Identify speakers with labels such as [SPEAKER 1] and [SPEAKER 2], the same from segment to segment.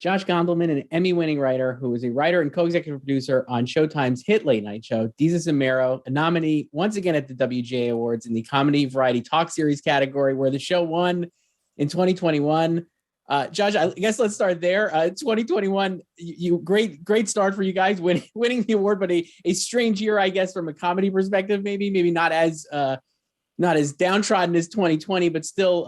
[SPEAKER 1] Josh Gondelman, an Emmy-winning writer who is a writer and co-executive producer on Showtime's hit late night show, Desus and Mero, a nominee once again at the WGA Awards in the comedy variety talk series category, where the show won in 2021. Josh, I guess let's start there. 2021, you great start for you guys, winning the award, but a strange year, I guess, from a comedy perspective. Maybe not as downtrodden as 2020, but still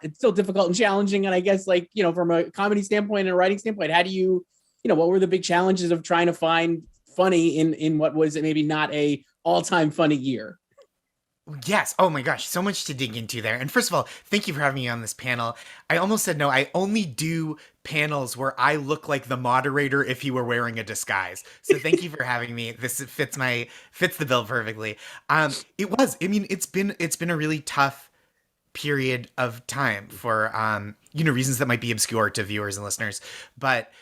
[SPEAKER 1] it's still difficult and challenging. And I guess, like, from a comedy standpoint and a writing standpoint, how do what were the big challenges of trying to find funny in what was maybe not a all-time funny year?
[SPEAKER 2] Yes. Oh my gosh, so much to dig into there. And first of all, thank you for having me on this panel. I almost said no. I only do panels where I look like the moderator if he were wearing a disguise. So thank you for having me. This fits the bill perfectly. It's been a really tough period of time for reasons that might be obscure to viewers and listeners. But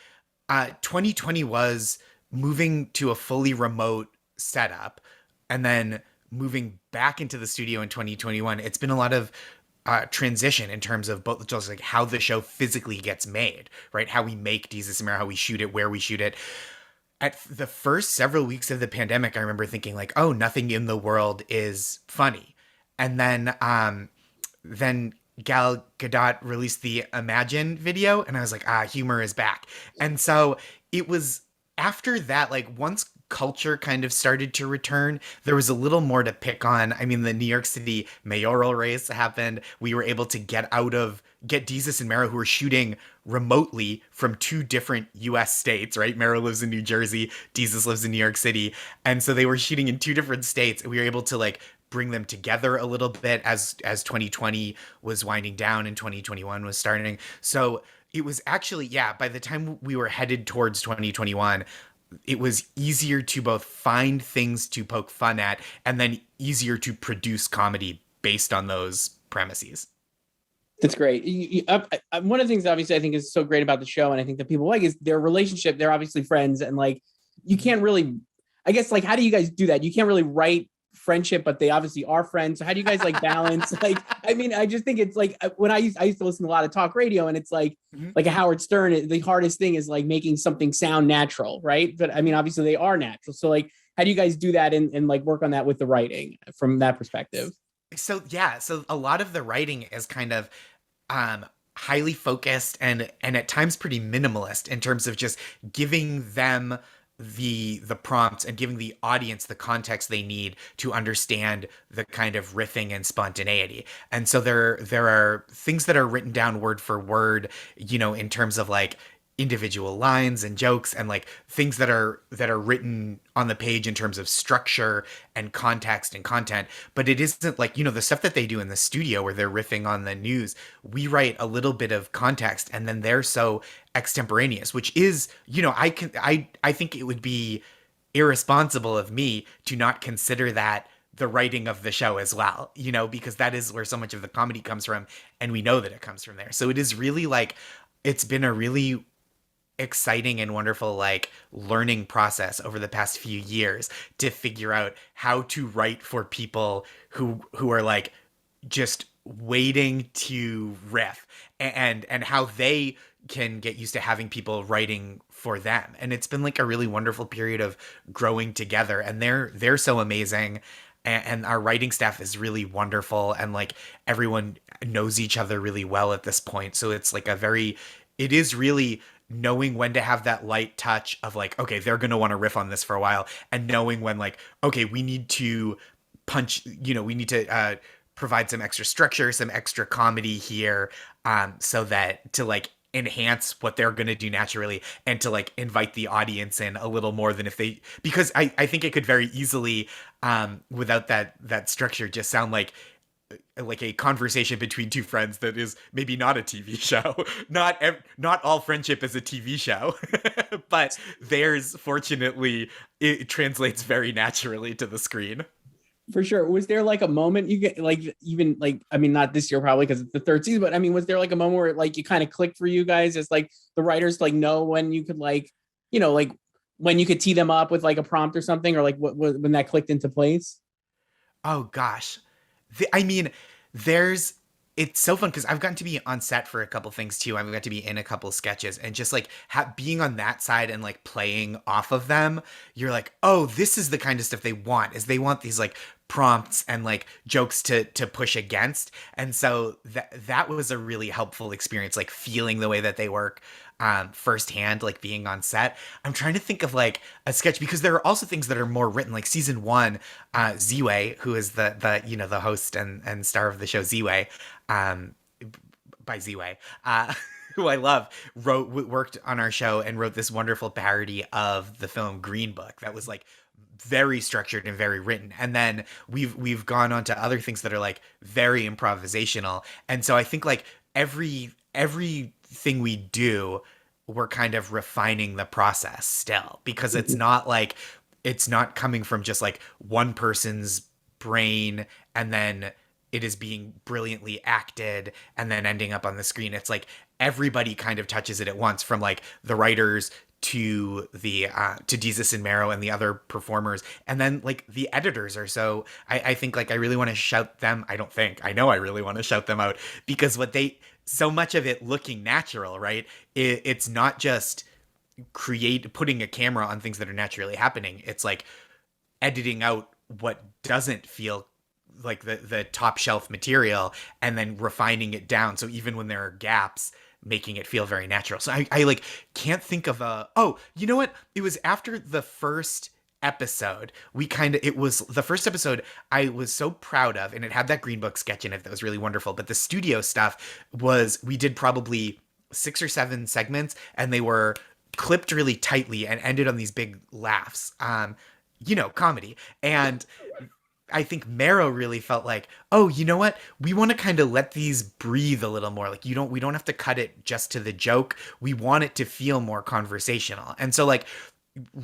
[SPEAKER 2] 2020 was moving to a fully remote setup, and then moving back into the studio in 2021. It's been a lot of transition in terms of both just like how the show physically gets made, right? How we make Desus and Mero, how we shoot it, where we shoot it. At the first several weeks of the pandemic, I remember thinking like, oh, nothing in the world is funny. And then Gal Gadot released the Imagine video, and I was like, humor is back. And so it was after that, like once culture kind of started to return, there was a little more to pick on. I mean, the New York City mayoral race happened. We were able to get Desus and Mero, who were shooting remotely from two different US states, right? Mero lives in New Jersey, Desus lives in New York City. And so they were shooting in two different states, and we were able to like bring them together a little bit as 2020 was winding down and 2021 was starting. So it was actually, by the time we were headed towards 2021, it was easier to both find things to poke fun at and then easier to produce comedy based on those premises.
[SPEAKER 1] That's great. One of the things, obviously, I think is so great about the show, and I think that people like, is their relationship. They're obviously friends, and like, you can't really, I guess, like, how do you guys do that? You can't really write friendship, but they obviously are friends. So how do you guys like balance? Like, I mean, I just think it's like when I used to listen to a lot of talk radio, and it's like like a Howard Stern, the hardest thing is like making something sound natural, right? But I mean, obviously they are natural. So like, how do you guys do that and like work on that with the writing from that perspective?
[SPEAKER 2] So a lot of the writing is kind of highly focused and at times pretty minimalist in terms of just giving them the prompts and giving the audience the context they need to understand the kind of riffing and spontaneity. And so there are things that are written down word for word, in terms of like individual lines and jokes, and like things that are written on the page in terms of structure and context and content. But it isn't like, the stuff that they do in the studio where they're riffing on the news. We write a little bit of context, and then they're so extemporaneous, which is, I think it would be irresponsible of me to not consider that the writing of the show as well, because that is where so much of the comedy comes from, and we know that it comes from there. So it is really like, it's been a really exciting and wonderful like learning process over the past few years to figure out how to write for people who are like just waiting to riff, and how they can get used to having people writing for them. And it's been like a really wonderful period of growing together, and they're so amazing, and our writing staff is really wonderful, and like everyone knows each other really well at this point. So it's like it is really knowing when to have that light touch of like, okay, they're going to want to riff on this for a while, and knowing when like, okay, we need to provide some extra structure, some extra comedy here, so that to like enhance what they're going to do naturally, and to like invite the audience in a little more than because I think it could very easily, without that structure, just sound like a conversation between two friends that is maybe not a TV show. Not all friendship is a TV show, but theirs, fortunately, it translates very naturally to the screen.
[SPEAKER 1] For sure. Was there like a moment you get like, even like, I mean, not this year probably because it's the third season, but I mean, was there like a moment where like you kind of clicked for you guys as like the writers like know when you could like, like when you could tee them up with like a prompt or something, or like what when that clicked into place?
[SPEAKER 2] Oh gosh. I mean, there's it's so fun because I've gotten to be on set for a couple things too. I've got to be in a couple sketches, and just like being on that side and like playing off of them, you're like, oh, this is the kind of stuff they want. Is they want these like prompts and like jokes to push against, and so that was a really helpful experience, like feeling the way that they work firsthand, like being on set. I'm trying to think of like a sketch because there are also things that are more written, like season one, Ziwe, who is the you know the host and star of the show Ziwe, um, by Ziwe, who I love, worked on our show and wrote this wonderful parody of the film Green Book that was like very structured and very written. And then we've gone on to other things that are like very improvisational. And so I think like everything we do, we're kind of refining the process still, because it's not like it's not coming from just like one person's brain and then it is being brilliantly acted and then ending up on the screen. It's like everybody kind of touches it at once, from like the writers to the to Desus and Mero and the other performers, and then like the editors are so I think like I really want to shout them. I know I really want to shout them out, because what they, so much of it looking natural, right? It's not just putting a camera on things that are naturally happening. It's like editing out what doesn't feel like the top shelf material and then refining it down. So even when there are gaps, making it feel very natural. So I like can't think of oh, you know what? It was after the first episode. It was the first episode I was so proud of, and it had that Green Book sketch in it that was really wonderful. But the studio stuff was, we did probably 6 or 7 segments, and they were clipped really tightly and ended on these big laughs. Comedy. And I think Mero really felt like, oh, you know what? We want to kind of let these breathe a little more. Like we don't have to cut it just to the joke. We want it to feel more conversational. And so like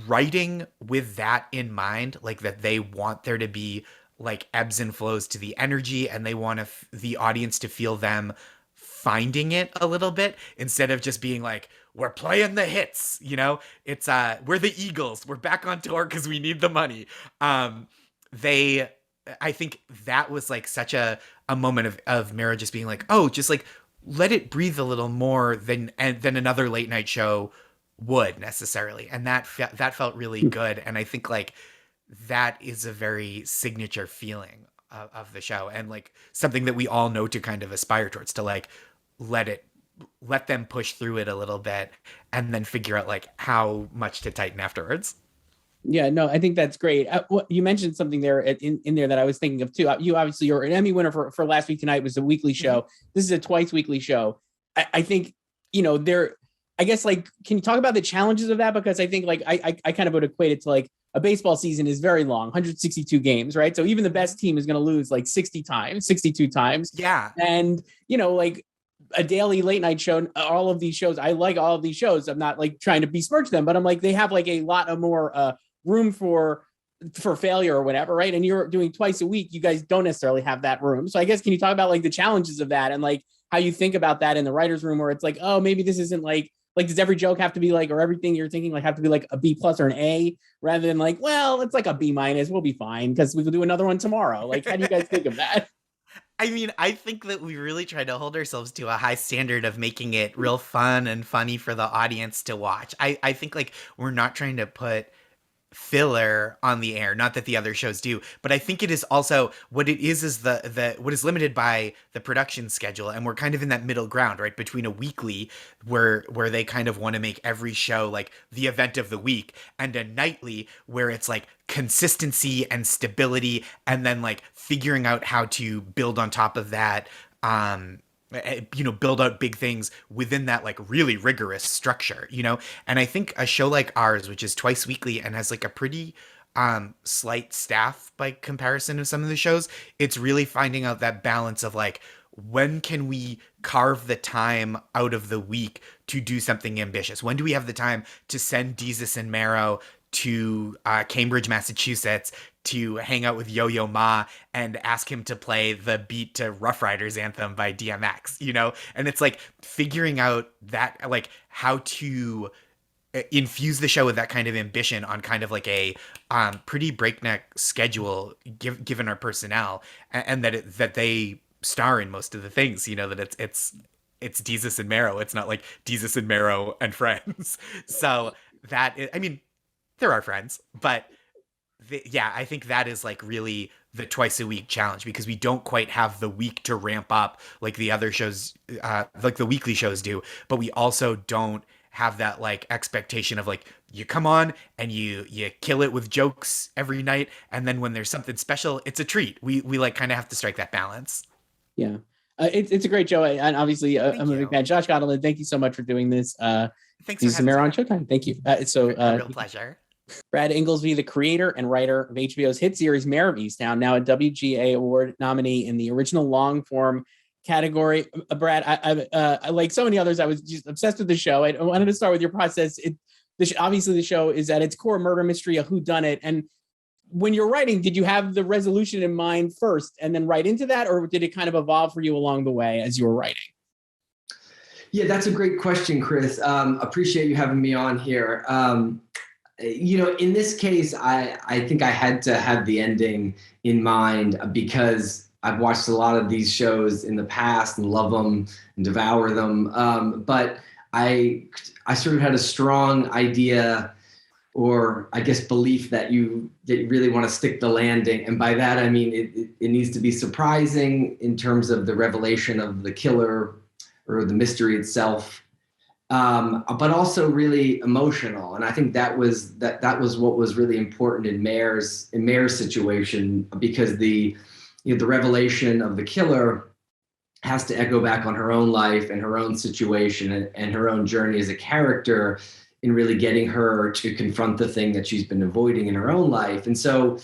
[SPEAKER 2] writing with that in mind, like that they want there to be like ebbs and flows to the energy, and they want the audience to feel them finding it a little bit, instead of just being like, we're playing the hits, it's we're the Eagles, we're back on tour because we need the money. They I think that was like such a moment of Mero just being like, oh, just like let it breathe a little more than another late night show would necessarily. And that felt really good. And I think like that is a very signature feeling of the show, and like something that we all know to kind of aspire towards, to like let them push through it a little bit and then figure out like how much to tighten afterwards.
[SPEAKER 1] Yeah, no, I think that's great. You mentioned something there in there that I was thinking of too. You obviously, you're an Emmy winner for Last Week Tonight, was a weekly show. This is a twice weekly show. I think, I guess, like, can you talk about the challenges of that? Because I think like I kind of would equate it to like a baseball season is very long, 162 games, right? So even the best team is going to lose like 60 times, 62 times.
[SPEAKER 2] Yeah.
[SPEAKER 1] And, like a daily late night show, all of these shows, I like all of these shows. I'm not like trying to besmirch them, but I'm like, they have like a lot of more room for failure or whatever, right? And you're doing twice a week, you guys don't necessarily have that room. So I guess, can you talk about like the challenges of that, and like how you think about that in the writer's room, where it's like, oh, maybe this isn't like does every joke have to be like, or everything you're thinking like have to be like a B+ or an A, rather than like, well, it's like a B-, we'll be fine because we will do another one tomorrow? Like, how do you guys think of that?
[SPEAKER 2] I mean, I think that we really try to hold ourselves to a high standard of making it real fun and funny for the audience to watch. I think like we're not trying to put filler on the air, not that the other shows do, but I think it is also what it is the what is limited by the production schedule, and we're kind of in that middle ground, right, between a weekly where they kind of want to make every show like the event of the week, and a nightly where it's like consistency and stability, and then like figuring out how to build on top of that, build out big things within that like really rigorous structure, and I think a show like ours, which is twice weekly and has like a pretty slight staff by comparison to some of the shows, it's really finding out that balance of like, when can we carve the time out of the week to do something ambitious? When do we have the time to send Desus and Mero to Cambridge, Massachusetts, to hang out with Yo-Yo Ma and ask him to play the beat to Rough Riders anthem by DMX, And it's like figuring out that, like, how to infuse the show with that kind of ambition on kind of like a pretty breakneck schedule, given our personnel, and that they star in most of the things, that it's Desus and Mero. It's not like Desus and Mero and friends. So I mean, there are friends, but yeah, I think that is like really the twice a week challenge, because we don't quite have the week to ramp up like the other shows, like the weekly shows do, but we also don't have that like expectation of like you come on and you kill it with jokes every night, and then when there's something special, it's a treat. We like kind of have to strike that balance.
[SPEAKER 1] Yeah. It's a great show. And obviously, I'm a big fan. Josh Gondelman, thank you so much for doing this.
[SPEAKER 2] Thanks for
[SPEAKER 1] Desus and
[SPEAKER 2] having
[SPEAKER 1] Mero
[SPEAKER 2] me.
[SPEAKER 1] on Showtime. Thank you.
[SPEAKER 2] A real pleasure.
[SPEAKER 1] Brad Ingelsby, the creator and writer of HBO's hit series Mare of Easttown, now a WGA award nominee in the original long form category. Brad, I like so many others, I was just obsessed with the show. I wanted to start with your process. Obviously, the show is at its core murder mystery, a whodunit. And when you're writing, did you have the resolution in mind first and then write into that, or did it kind of evolve for you along the way as you were writing?
[SPEAKER 3] Yeah, that's a great question, Chris. Appreciate you having me on here. In this case, I think I had to have the ending in mind because I've watched a lot of these shows in the past and love them and devour them. But I sort of had a strong idea, or I guess belief, that you really want to stick the landing. And by that, I mean, it needs to be surprising in terms of the revelation of the killer or the mystery itself. But also really emotional, and I think that was what was really important in Mare's situation, because the revelation of the killer has to echo back on her own life and her own situation and her own journey as a character in really getting her to confront the thing that she's been avoiding in her own life. And so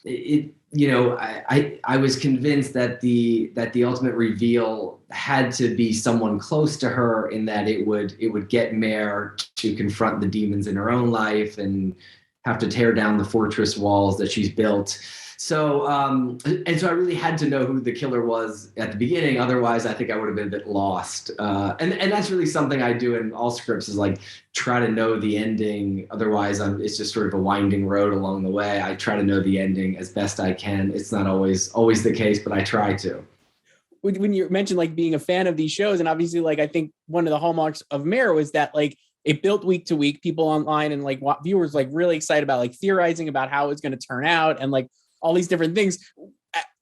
[SPEAKER 3] I was convinced that the ultimate reveal had to be someone close to her, in that it would get Mare to confront the demons in her own life and have to tear down the fortress walls that she's built. So so I really had to know who the killer was at the beginning. Otherwise, I think I would have been a bit lost. And that's really something I do in all scripts, is like try to know the ending. Otherwise, it's just sort of a winding road along the way. I try to know the ending as best I can. It's not always the case, but I try to.
[SPEAKER 1] When you mentioned like being a fan of these shows, and obviously like I think one of the hallmarks of Mare is that like it built week to week, people online and like viewers like really excited about like theorizing about how it's going to turn out and like all these different things.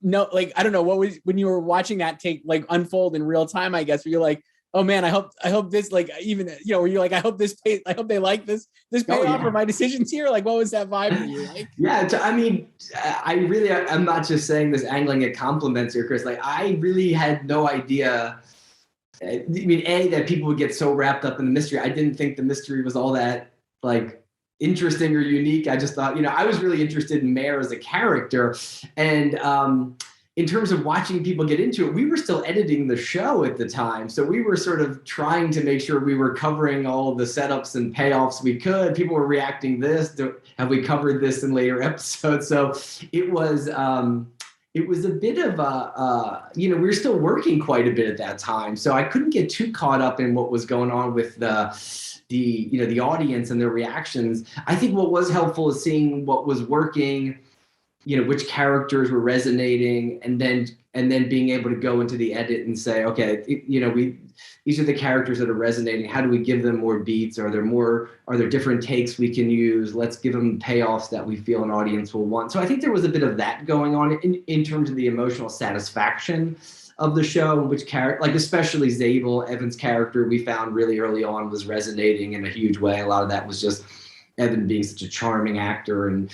[SPEAKER 1] No, like, I don't know, what was, when you were watching that take like unfold in real time, I guess, where you're like, oh man, I hope this, like, even, where you're like, I hope they like this payoff for my decisions here. Like, what was that vibe for you like?
[SPEAKER 3] Yeah. I mean, I'm not just saying this angling at compliments here, Chris. Like, I really had no idea. I mean, that people would get so wrapped up in the mystery. I didn't think the mystery was all that like interesting or unique. I just thought, I was really interested in Mare as a character. And in terms of watching people get into it, we were still editing the show at the time. So we were sort of trying to make sure we were covering all of the setups and payoffs we could. People were reacting have we covered this in later episodes? So it was a bit of we were still working quite a bit at that time. So I couldn't get too caught up in what was going on with the audience and their reactions. I think what was helpful is seeing what was working, which characters were resonating, and then being able to go into the edit and say, okay, these are the characters that are resonating. How do we give them more beats? Are there different takes we can use? Let's give them payoffs that we feel an audience will want. So I think there was a bit of that going on in terms of the emotional satisfaction of the show, which character, like especially Zabel, Evan's character, we found really early on was resonating in a huge way. A lot of that was just Evan being such a charming actor, and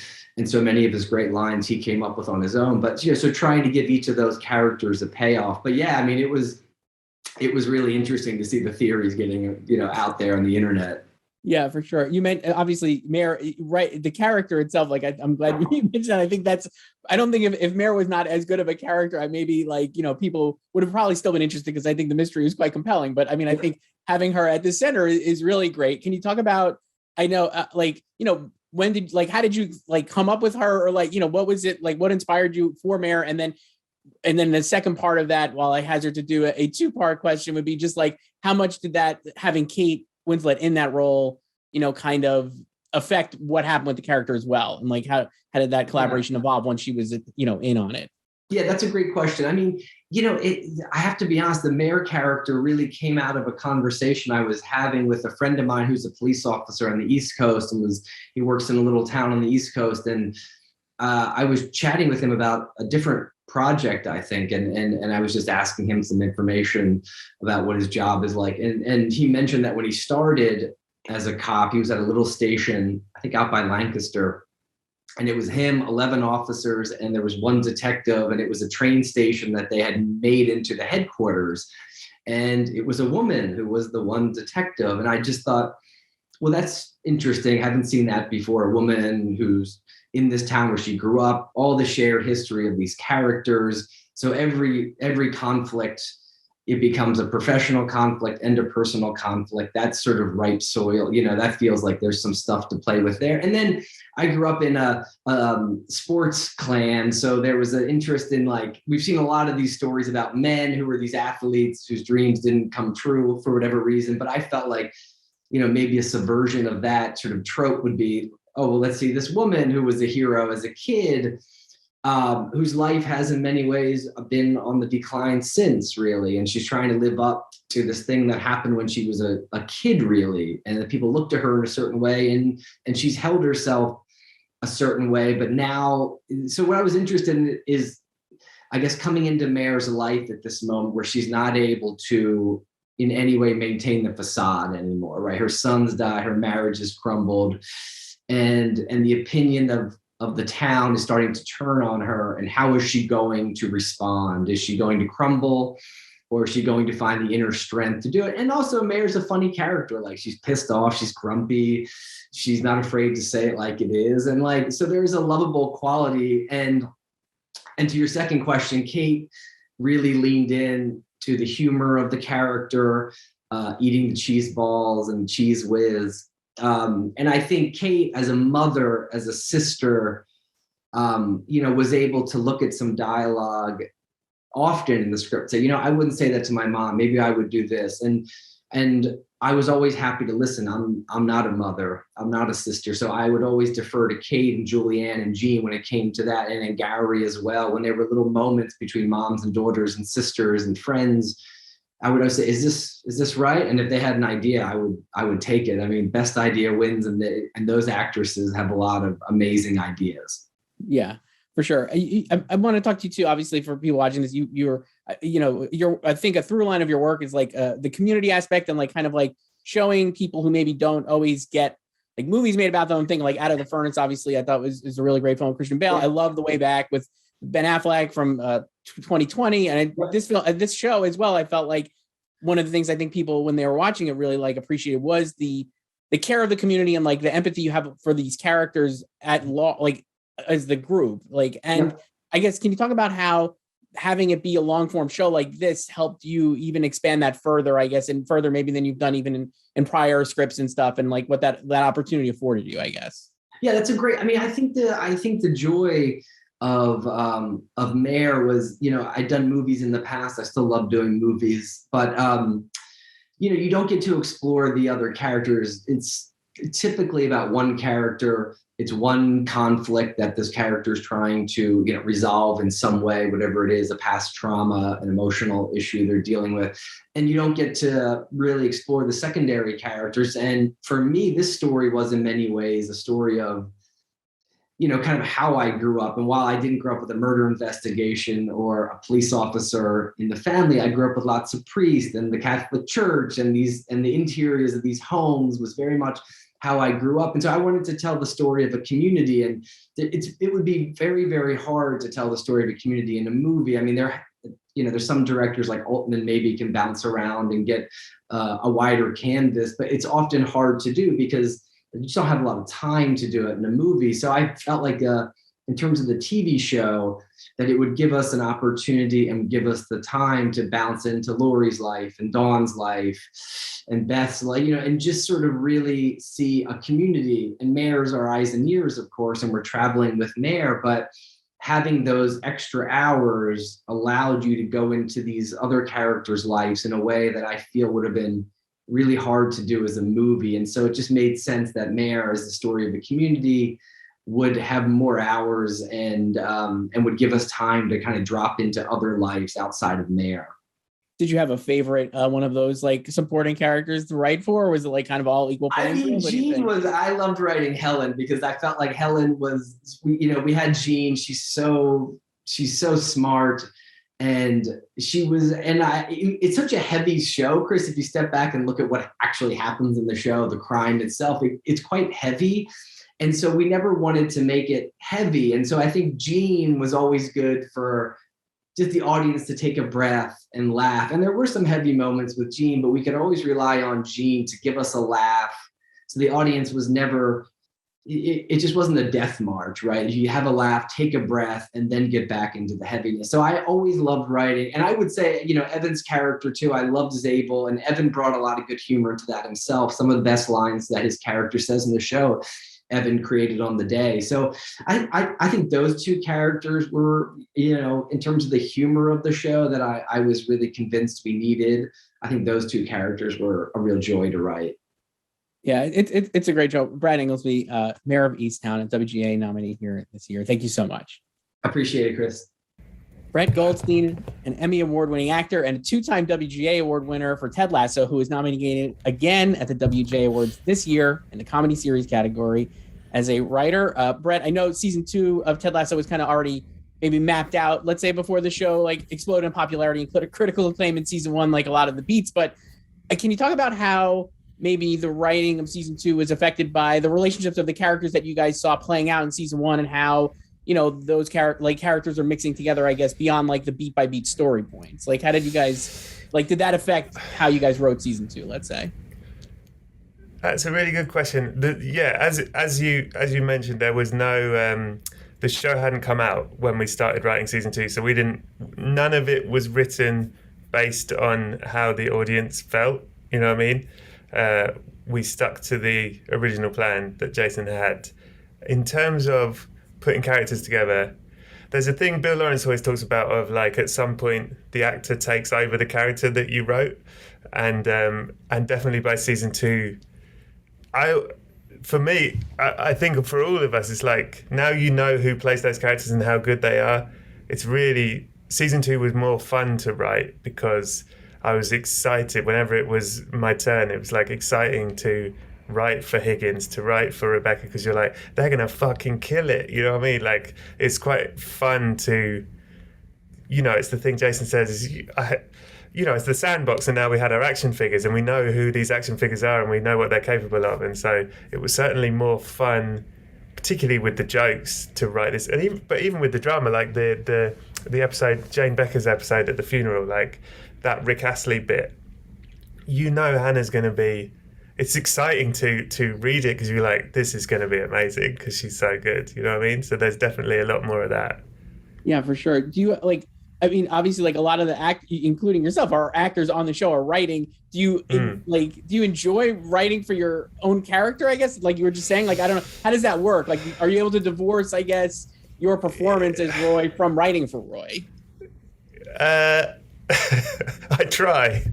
[SPEAKER 3] so many of his great lines he came up with on his own. But so trying to give each of those characters a payoff. But yeah, I mean, it was really interesting to see the theories getting out there on the internet.
[SPEAKER 1] Yeah, for sure. You meant obviously Mare, right? The character itself, like I'm glad you mentioned that. I think I don't think if Mare was not as good of a character, I maybe like, people would have probably still been interested, because I think the mystery was quite compelling. But I mean, I think having her at the center is really great. Can you talk about, I know, how did you like come up with her, or like, what was it like, what inspired you for Mare? And then the second part of that, while I hazard to do a two-part question, would be just like, how much did that, having Kate Winslet in that role, kind of affect what happened with the character as well? And like, how did that collaboration evolve once she was, in on it?
[SPEAKER 3] Yeah, that's a great question. I mean, I have to be honest, the mayor character really came out of a conversation I was having with a friend of mine who's a police officer on the East Coast, and he works in a little town on the East Coast. And I was chatting with him about a different project, I think, and I was just asking him some information about what his job is like. And he mentioned that when he started as a cop, he was at a little station, I think out by Lancaster, and it was him, 11 officers, and there was one detective, and it was a train station that they had made into the headquarters. And it was a woman who was the one detective. And I just thought, well, that's interesting. I haven't seen that before. A woman who's in this town where she grew up, all the shared history of these characters. So every conflict, it becomes a professional conflict and a personal conflict. That's sort of ripe soil. That feels like there's some stuff to play with there. And then I grew up in a sports clan. So there was an interest in, like, we've seen a lot of these stories about men who were these athletes whose dreams didn't come true for whatever reason. But I felt like, maybe a subversion of that sort of trope would be, oh, well, let's see this woman who was a hero as a kid, whose life has in many ways been on the decline since, really. And she's trying to live up to this thing that happened when she was a kid, really. And that people look to her in a certain way, and she's held herself a certain way. But now, so what I was interested in is, I guess, coming into Mare's life at this moment where she's not able to in any way maintain the facade anymore, right? Her sons die, her marriage has crumbled, and the opinion of the town is starting to turn on her. And how is she going to respond? Is she going to crumble, or is she going to find the inner strength to do it? And also, Mare's a funny character. Like, she's pissed off, she's grumpy, she's not afraid to say it like it is. And like, so there's a lovable quality. And to your second question, Kate really leaned in to the humor of the character, eating the cheese balls and cheese whiz. And I think Kate, as a mother, as a sister, was able to look at some dialogue often in the script, say, I wouldn't say that to my mom. Maybe I would do this. And I was always happy to listen. I'm not a mother. I'm not a sister. So I would always defer to Kate and Julianne and Jean when it came to that, and then Gary as well. When there were little moments between moms and daughters and sisters and friends, I would always say, is this right? And if they had an idea, I would take it. I mean, best idea wins, and those actresses have a lot of amazing ideas.
[SPEAKER 1] Yeah, for sure. I want to talk to you too, obviously, for people watching this. You're I think a through line of your work is like the community aspect, and like kind of like showing people who maybe don't always get like movies made about them and thing, like Out of the Furnace, obviously, I thought was a really great film with Christian Bale. I love The Way Back with Ben Affleck from 2020. And this show as well, I felt like one of the things I think people, when they were watching it, really like appreciated was the care of the community and like the empathy you have for these characters at law, like as the group. Like, and I guess, can you talk about how having it be a long form show like this helped you even expand that further, I guess, and further maybe than you've done even in prior scripts and stuff, and like what that opportunity afforded you, I guess?
[SPEAKER 3] Yeah, that's a great, I mean, I think the joy of Mare was, I'd done movies in the past. I still love doing movies, but you don't get to explore the other characters. It's typically about one character. It's one conflict that this character is trying to resolve in some way, whatever it is, a past trauma, an emotional issue they're dealing with. And you don't get to really explore the secondary characters. And for me, this story was in many ways a story of, kind of how I grew up. And while I didn't grow up with a murder investigation or a police officer in the family, I grew up with lots of priests and the Catholic Church, and the interiors of these homes was very much how I grew up. And so I wanted to tell the story of a community, and it would be very, very hard to tell the story of a community in a movie. I mean, there's some directors like Altman maybe can bounce around and get a wider canvas, but it's often hard to do because you just don't have a lot of time to do it in a movie. So I felt like in terms of the TV show, that it would give us an opportunity and give us the time to bounce into Lori's life and Dawn's life and Beth's life, and just sort of really see a community. And Mare's our eyes and ears, of course, and we're traveling with Mare, but having those extra hours allowed you to go into these other characters' lives in a way that I feel would have been really hard to do as a movie. And so it just made sense that Mare is the story of a community, would have more hours and would give us time to kind of drop into other lives outside of Mare.
[SPEAKER 1] Did you have a favorite one of those like supporting characters to write for, or was it like kind of all equal playing field?
[SPEAKER 3] I loved writing Helen because I felt like Helen was, we had Jean. She's so smart, and it's such a heavy show, Chris. If you step back and look at what actually happens in the show, the crime itself, it's quite heavy. And so we never wanted to make it heavy. And so I think Jean was always good for just the audience to take a breath and laugh. And there were some heavy moments with Jean, but we could always rely on Jean to give us a laugh. So the audience was never, it just wasn't a death march, right? You have a laugh, take a breath, and then get back into the heaviness. So I always loved writing. And I would say, Evan's character too, I loved Zabel, and Evan brought a lot of good humor to that himself. Some of the best lines that his character says in the show, Evan created on the day. So I think those two characters were, in terms of the humor of the show that I was really convinced we needed. I think those two characters were a real joy to write.
[SPEAKER 1] Yeah, it's a great show. Brad Ingelsby, Mare of Easttown, and WGA nominee here this year. Thank you so much.
[SPEAKER 3] Appreciate it, Chris.
[SPEAKER 1] Brent Goldstein, an Emmy award-winning actor and a two-time WGA award winner for Ted Lasso, who is nominated again at the WGA Awards this year in the comedy series category as a writer. Brent, I know season 2 of Ted Lasso was kind of already maybe mapped out, let's say, before the show like exploded in popularity and put a critical acclaim in season 1, like a lot of the beats. But can you talk about how maybe the writing of season 2 was affected by the relationships of the characters that you guys saw playing out in season 1, and how those characters are mixing together, I guess, beyond like the beat by beat story points? Like, how did you guys, did that affect how you guys wrote season 2, let's say?
[SPEAKER 4] That's a really good question. As you mentioned, there was no, the show hadn't come out when we started writing season 2. So none of it was written based on how the audience felt. You know what I mean? We stuck to the original plan that Jason had. In terms of putting characters together, there's a thing Bill Lawrence always talks about of like at some point the actor takes over the character that you wrote, and definitely by season 2, I think for all of us it's like now who plays those characters and how good they are. It's really, season 2 was more fun to write because I was excited whenever it was my turn. It was like exciting to write for Higgins, to write for Rebecca, because you're like, they're gonna fucking kill it, you know what I mean? Like, it's quite fun to, it's the thing Jason says is, it's the sandbox, and now we had our action figures and we know who these action figures are and we know what they're capable of, and so it was certainly more fun, particularly with the jokes, to write this. And even with the drama, like the episode, Jane Becker's episode at the funeral, like that Rick Astley bit, Hannah's gonna be, it's exciting to read it because you're like, this is going to be amazing because she's so good. You know what I mean? So there's definitely a lot more of that.
[SPEAKER 1] Yeah, for sure. Do you obviously a lot of the including yourself, our actors on the show are writing. Do you enjoy writing for your own character? I guess, like you were just saying, I don't know, how does that work? Like, are you able to divorce, I guess, your performance as Roy from writing for Roy?
[SPEAKER 4] I try.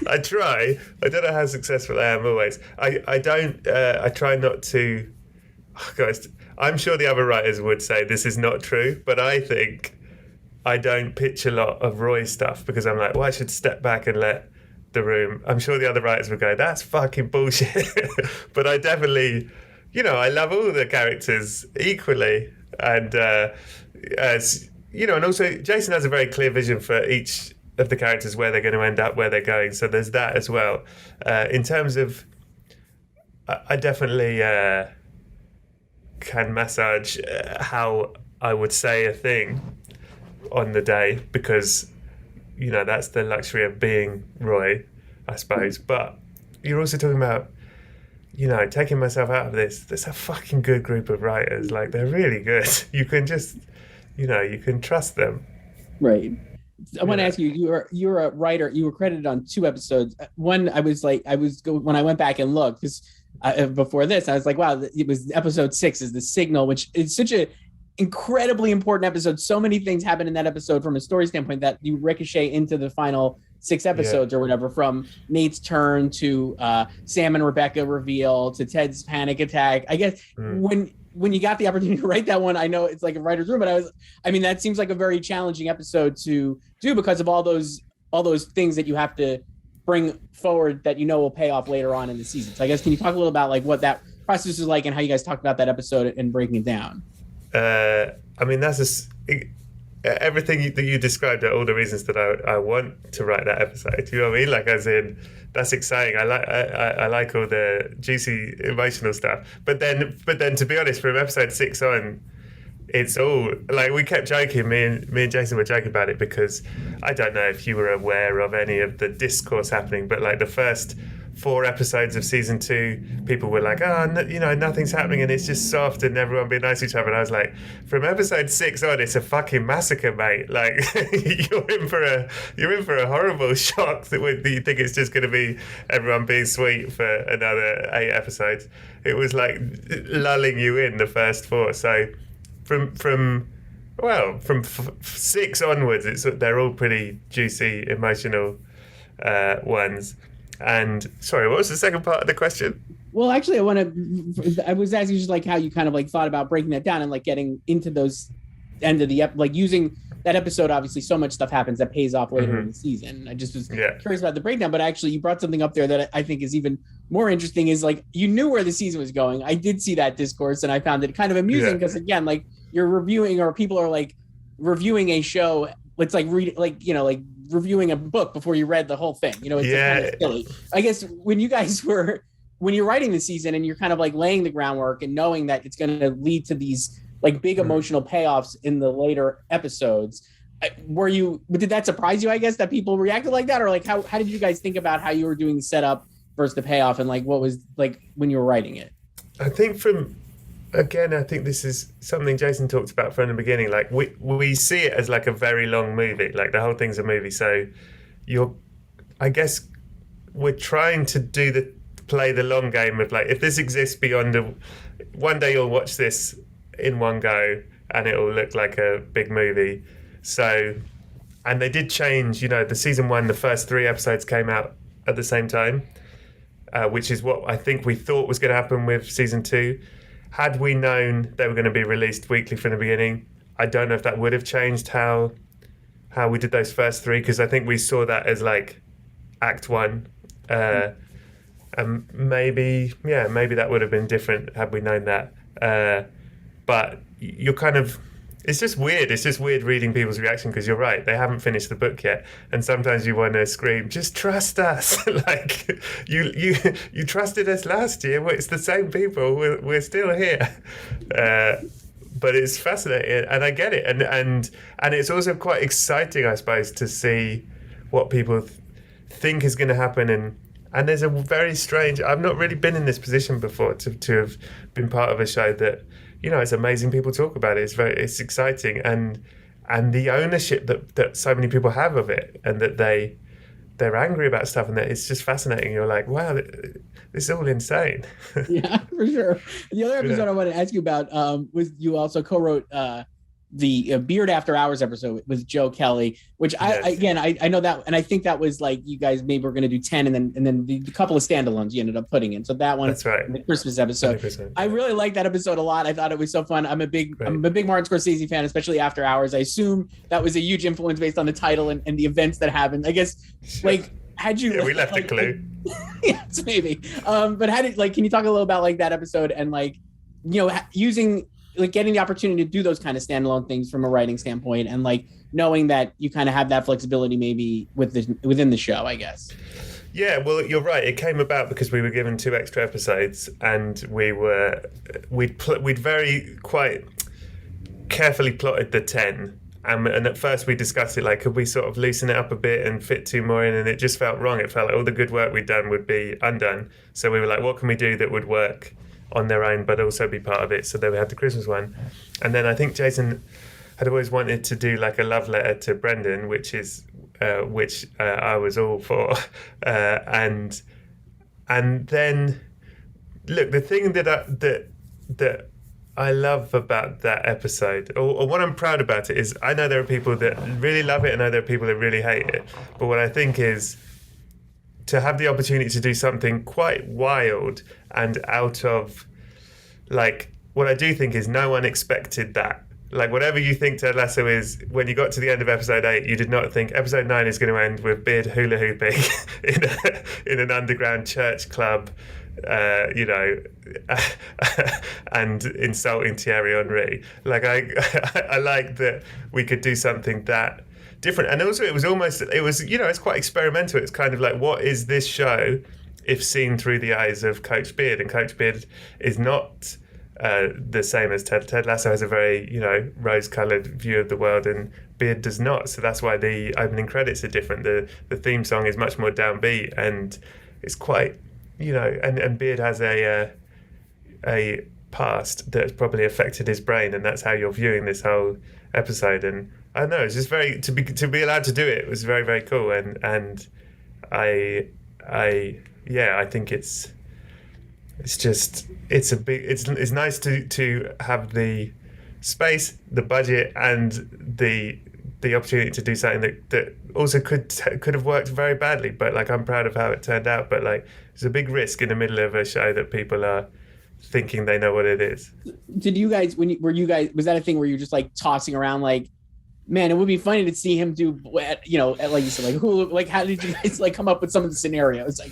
[SPEAKER 4] I don't know how successful I am always. I try not to. Oh, guys, I'm sure the other writers would say this is not true, but I think I don't pitch a lot of Roy's stuff because I'm like, well, I should step back and let the room. I'm sure the other writers would go, that's fucking bullshit. But I definitely, I love all the characters equally, and and also Jason has a very clear vision for each of the characters, where they're going to end up, where they're going. So there's that as well. In terms of, I definitely can massage how I would say a thing on the day because, that's the luxury of being Roy, I suppose. But you're also talking about, taking myself out of this. There's a fucking good group of writers. Like, they're really good. You can just, you can trust them.
[SPEAKER 1] Right. I want to ask you, you're a writer. You were credited on 2 episodes. One, when I went back and looked, because before this, I was like, wow, it was episode 6 is The Signal, which is such a incredibly important episode. So many things happen in that episode from a story standpoint that you ricochet into the final 6 episodes or whatever, from Nate's turn to Sam and Rebecca reveal to Ted's panic attack. I guess when you got the opportunity to write that one, I know it's like a writer's room, but that seems like a very challenging episode to do because of all those things that you have to bring forward that will pay off later on in the season. So I guess, can you talk a little about like what that process is like and how you guys talked about that episode and breaking it down?
[SPEAKER 4] That's everything that you described are all the reasons that I want to write that episode. You know what I mean? Like, as in, that's exciting. I like all the juicy emotional stuff. But then to be honest, from episode 6 on, it's all like, we kept joking. Me and Jason were joking about it because I don't know if you were aware of any of the discourse happening, but like the first 4 episodes of season 2, people were like, nothing's happening and it's just soft and everyone being nice to each other. And I was like, from episode 6 on, it's a fucking massacre, mate. Like, you're in for a horrible shock that you think it's just going to be everyone being sweet for another 8 episodes. It was like lulling you in the first 4. So from 6 onwards, they're all pretty juicy, emotional ones. And sorry, what was the second part of the question?
[SPEAKER 1] Well, actually, I was asking just like how you kind of like thought about breaking that down and like getting into those end of the like using that episode. Obviously, so much stuff happens that pays off later in the season. I just was curious about the breakdown, but actually, you brought something up there that I think is even more interesting. Is like, you knew where the season was going. I did see that discourse, and I found it kind of amusing because again, like, you're reviewing, or people are like reviewing a show. It's like reviewing a book before you read the whole thing. It's kind of silly. I guess when you're writing the season and you're kind of like laying the groundwork and knowing that it's going to lead to these like big emotional payoffs in the later episodes, did that surprise you, I guess, that people reacted like that? Or like, how did you guys think about how you were doing the setup versus the payoff, and like what was like when you were writing it?
[SPEAKER 4] I think I think this is something Jason talked about from the beginning. Like, we see it as like a very long movie. Like, the whole thing's a movie. So I guess we're trying to play the long game of like, if this exists beyond one day you'll watch this in one go and it'll look like a big movie. So, and they did change, the season 1, the first 3 episodes came out at the same time, which is what I think we thought was going to happen with season 2. Had we known they were going to be released weekly from the beginning, I don't know if that would have changed how we did those first 3, because I think we saw that as like act 1. And maybe that would have been different had we known that. But you're kind of, it's just weird. It's just weird reading people's reaction, because you're right, they haven't finished the book yet, and sometimes you want to scream, "Just trust us!" Like, you trusted us last year. It's the same people. We're still here. But it's fascinating, and I get it, and it's also quite exciting, I suppose, to see what people think is going to happen. And there's a very strange. I've not really been in this position before to have been part of a show that, it's amazing. People talk about it. It's exciting, and the ownership that so many people have of it, and that they're angry about stuff, and that it's just fascinating. You're like, wow, this is all insane.
[SPEAKER 1] Yeah, for sure. The other episode I wanted to ask you about was, you also co-wrote the Beard After Hours episode with Joe Kelly, which I know that, and I think that was like, you guys maybe were going to do 10, and then the couple of standalones you ended up putting in. So that one,
[SPEAKER 4] that's right,
[SPEAKER 1] the Christmas episode.
[SPEAKER 4] 100%.
[SPEAKER 1] I really liked that episode a lot. I thought it was so fun. I'm a big Martin Scorsese fan, especially After Hours. I assume that was a huge influence based on the title and the events that happened. I guess, like, had you?
[SPEAKER 4] Yeah, we left a clue.
[SPEAKER 1] Yes, maybe. But can you talk a little about like that episode and like, using, like, getting the opportunity to do those kind of standalone things from a writing standpoint, and like knowing that you kind of have that flexibility maybe within the show, I guess.
[SPEAKER 4] Yeah, well, you're right. It came about because we were given 2 extra episodes, and we'd very quite carefully plotted the 10. And at first we discussed it, like, could we sort of loosen it up a bit and fit 2 more in? And it just felt wrong. It felt like all the good work we'd done would be undone. So we were like, what can we do that would work on their own but also be part of it? So then we had the Christmas one, and then I think Jason had always wanted to do like a love letter to Brendan, which I was all for, and then look, the thing that I love about that episode, or what I'm proud about it, is I know there are people that really love it, and I know there are people that really hate it. But what I think is to have the opportunity to do something quite wild and out of, like, what I do think is no one expected that. Like, whatever you think Ted Lasso is, when you got to the end of episode 8, you did not think episode 9 is going to end with Beard hula hooping in an underground church club, and insulting Thierry Henry. Like, I like that we could do something that different. And also, it's quite experimental. It's kind of like, what is this show if seen through the eyes of Coach Beard? And Coach Beard is not the same as Ted. Ted Lasso has a very, rose-coloured view of the world, and Beard does not. So that's why the opening credits are different. The theme song is much more downbeat, and it's quite, and Beard has a past that's probably affected his brain, and that's how you're viewing this whole episode. And I don't know, it's just very, to be allowed to do it was very, very cool. And I think it's nice to have the space, the budget, and the opportunity to do something that also could have worked very badly. But like, I'm proud of how it turned out. But like, it's a big risk in the middle of a show that people are thinking they know what it is.
[SPEAKER 1] Did you guys, was that a thing where you're just like tossing around like, man, it would be funny to see him do, like you said, like who, like how did you guys like come up with some of the scenarios? Like,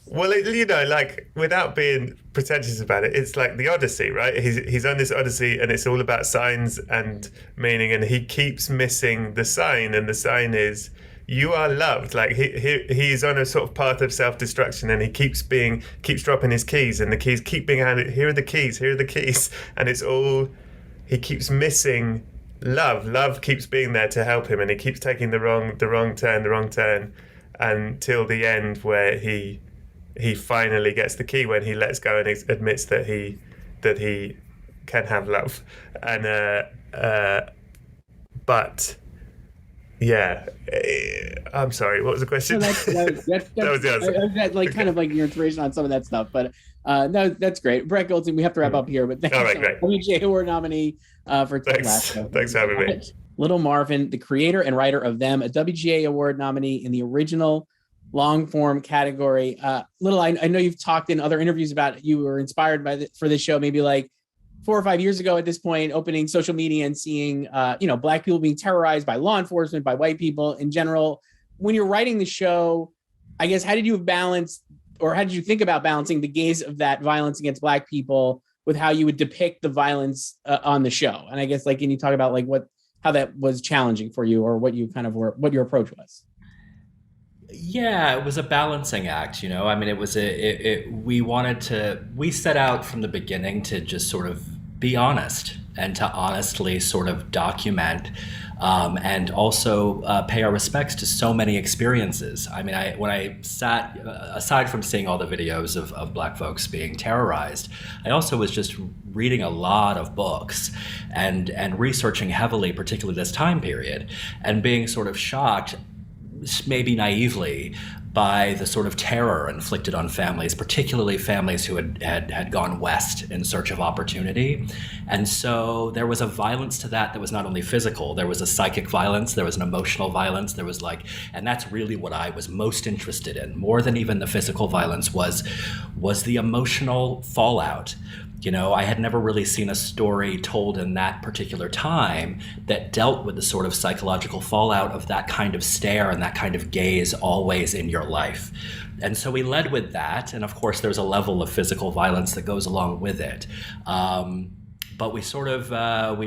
[SPEAKER 4] well, like without being pretentious about it, it's like the Odyssey, right? He's on this Odyssey, and it's all about signs and meaning, and he keeps missing the sign, and the sign is you are loved. Like he's on a sort of path of self-destruction, and he keeps dropping his keys, and the keys keep being handed. Here are the keys, and it's all, he keeps missing love keeps being there to help him, and he keeps taking the wrong turn until the end, where he finally gets the key when he lets go and admits that he can have love. And but yeah, I'm sorry, what was the question?
[SPEAKER 1] No, that's
[SPEAKER 4] that was the answer.
[SPEAKER 1] That, like kind of like your information on some of that stuff, but no, that's great. Brent Goldstein, we have to wrap up here, but thanks.
[SPEAKER 4] All right, great.
[SPEAKER 1] WGA Award nominee for Ted Lasso.
[SPEAKER 4] Thanks for having me.
[SPEAKER 1] Little Marvin, the creator and writer of Them, a WGA Award nominee in the original long form category. Little, I know you've talked in other interviews about you were inspired by for this show, maybe like 4 or 5 years ago at this point, opening social media and seeing, Black people being terrorized by law enforcement, by white people in general. When you're writing the show, I guess, how did you balance, or how did you think about balancing the gaze of that violence against Black people with how you would depict the violence on the show? And I guess, like, can you talk about like how that was challenging for you, or what you kind of what your approach was?
[SPEAKER 5] Yeah, it was a balancing act, I mean, we set out from the beginning to just sort of be honest and to honestly sort of document and also pay our respects to so many experiences. I mean, when I sat, aside from seeing all the videos of Black folks being terrorized, I also was just reading a lot of books and researching heavily, particularly this time period, and being sort of shocked, maybe naively, by the sort of terror inflicted on families, particularly families who had gone west in search of opportunity. And so there was a violence to that was not only physical, there was a psychic violence, there was an emotional violence, there was and that's really what I was most interested in, more than even the physical violence, was the emotional fallout. I had never really seen a story told in that particular time that dealt with the sort of psychological fallout of that kind of stare and that kind of gaze always in your life. And so we led with that. And of course, there's a level of physical violence that goes along with it. But we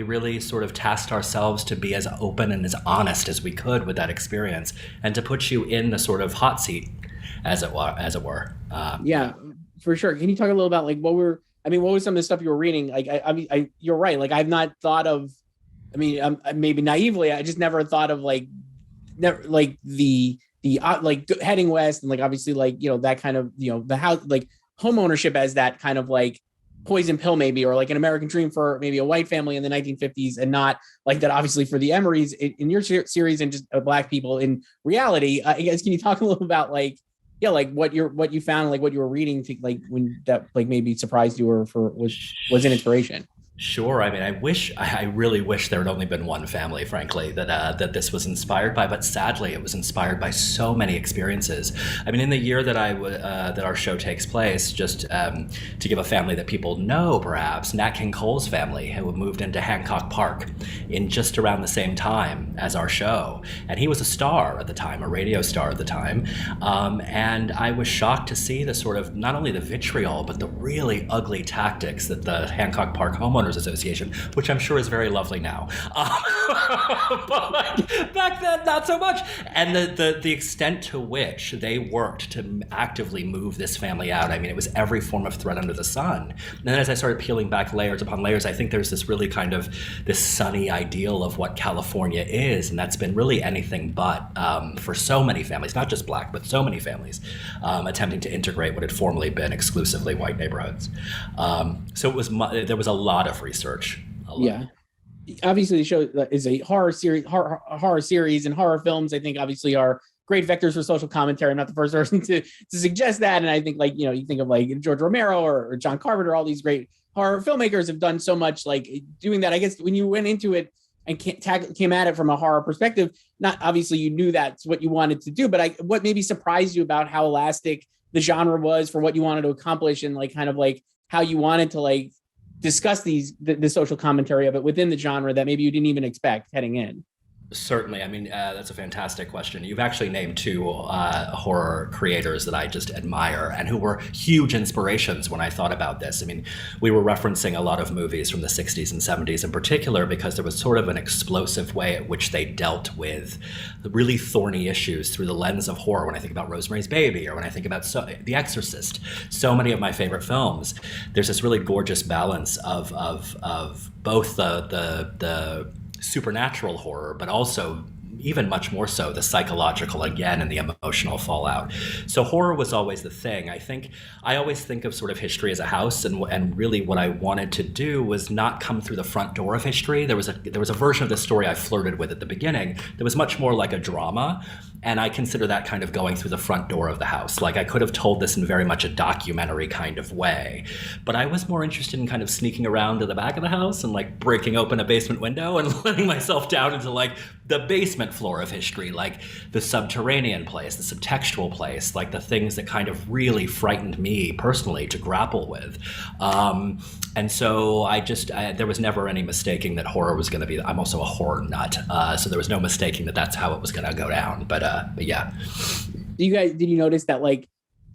[SPEAKER 5] really sort of tasked ourselves to be as open and as honest as we could with that experience, and to put you in the sort of hot seat, as it were.
[SPEAKER 1] Yeah, for sure. Can you talk a little about like what was some of the stuff you were reading? Like, I you're right. Like, I've not thought of, maybe naively, I just never thought of the heading west, and like, obviously, like, that kind of, the house, like home ownership as that kind of like poison pill, maybe, or like an American dream for maybe a white family in the 1950s, and not like that, obviously, for the Emmys in your series, and just Black people in reality. I guess, can you talk a little about like what you found, like what you were reading, to like when that like maybe surprised you, or was an inspiration?
[SPEAKER 5] Sure. I mean, I really wish there had only been one family, frankly, that this was inspired by. But sadly, it was inspired by so many experiences. I mean, in the year that that our show takes place, just to give a family that people know, perhaps Nat King Cole's family, who moved into Hancock Park in just around the same time as our show, and he was a star at the time, a radio star at the time, and I was shocked to see the sort of not only the vitriol but the really ugly tactics that the Hancock Park homeowners Association, which I'm sure is very lovely now, but like, back then not so much, and the extent to which they worked to actively move this family out. I mean, it was every form of threat under the sun. And then as I started peeling back layers upon layers, I think there's this really kind of this sunny ideal of what California is, and that's been really anything but for so many families, not just Black, but so many families attempting to integrate what had formerly been exclusively white neighborhoods. So there was a lot of research.
[SPEAKER 1] Yeah, obviously the show is a horror series, and horror films, I think, obviously are great vectors for social commentary. I'm not the first person to suggest that, and I think, like, you know, you think of like George Romero or John Carpenter, all these great horror filmmakers have done so much like doing that. I guess when you went into it and came at it from a horror perspective, not obviously you knew that's what you wanted to do, but what maybe surprised you about how elastic the genre was for what you wanted to accomplish, and like kind of like how you wanted to like discuss the social commentary of it within the genre that maybe you didn't even expect heading in?
[SPEAKER 5] Certainly. I mean, that's a fantastic question. You've actually named two horror creators that I just admire and who were huge inspirations when I thought about this. I mean, we were referencing a lot of movies from the 60s and 70s in particular because there was sort of an explosive way at which they dealt with the really thorny issues through the lens of horror. When I think about Rosemary's Baby, or when I think about The Exorcist, so many of my favorite films, there's this really gorgeous balance of both the supernatural horror, but also even much more so the psychological, again, and the emotional fallout. So horror was always the thing. I always think of sort of history as a house, and really what I wanted to do was not come through the front door of history. There was a version of the story I flirted with at the beginning that was much more like a drama, and I consider that kind of going through the front door of the house. Like, I could have told this in very much a documentary kind of way, but I was more interested in kind of sneaking around to the back of the house and like breaking open a basement window and letting myself down into like the basement floor of history, like the subterranean place, the subtextual place, like the things that kind of really frightened me personally to grapple with. And so there was never any mistaking that horror was going to be, I'm also a horror nut. So there was no mistaking that that's how it was going to go down. But yeah.
[SPEAKER 1] Did you notice that, like,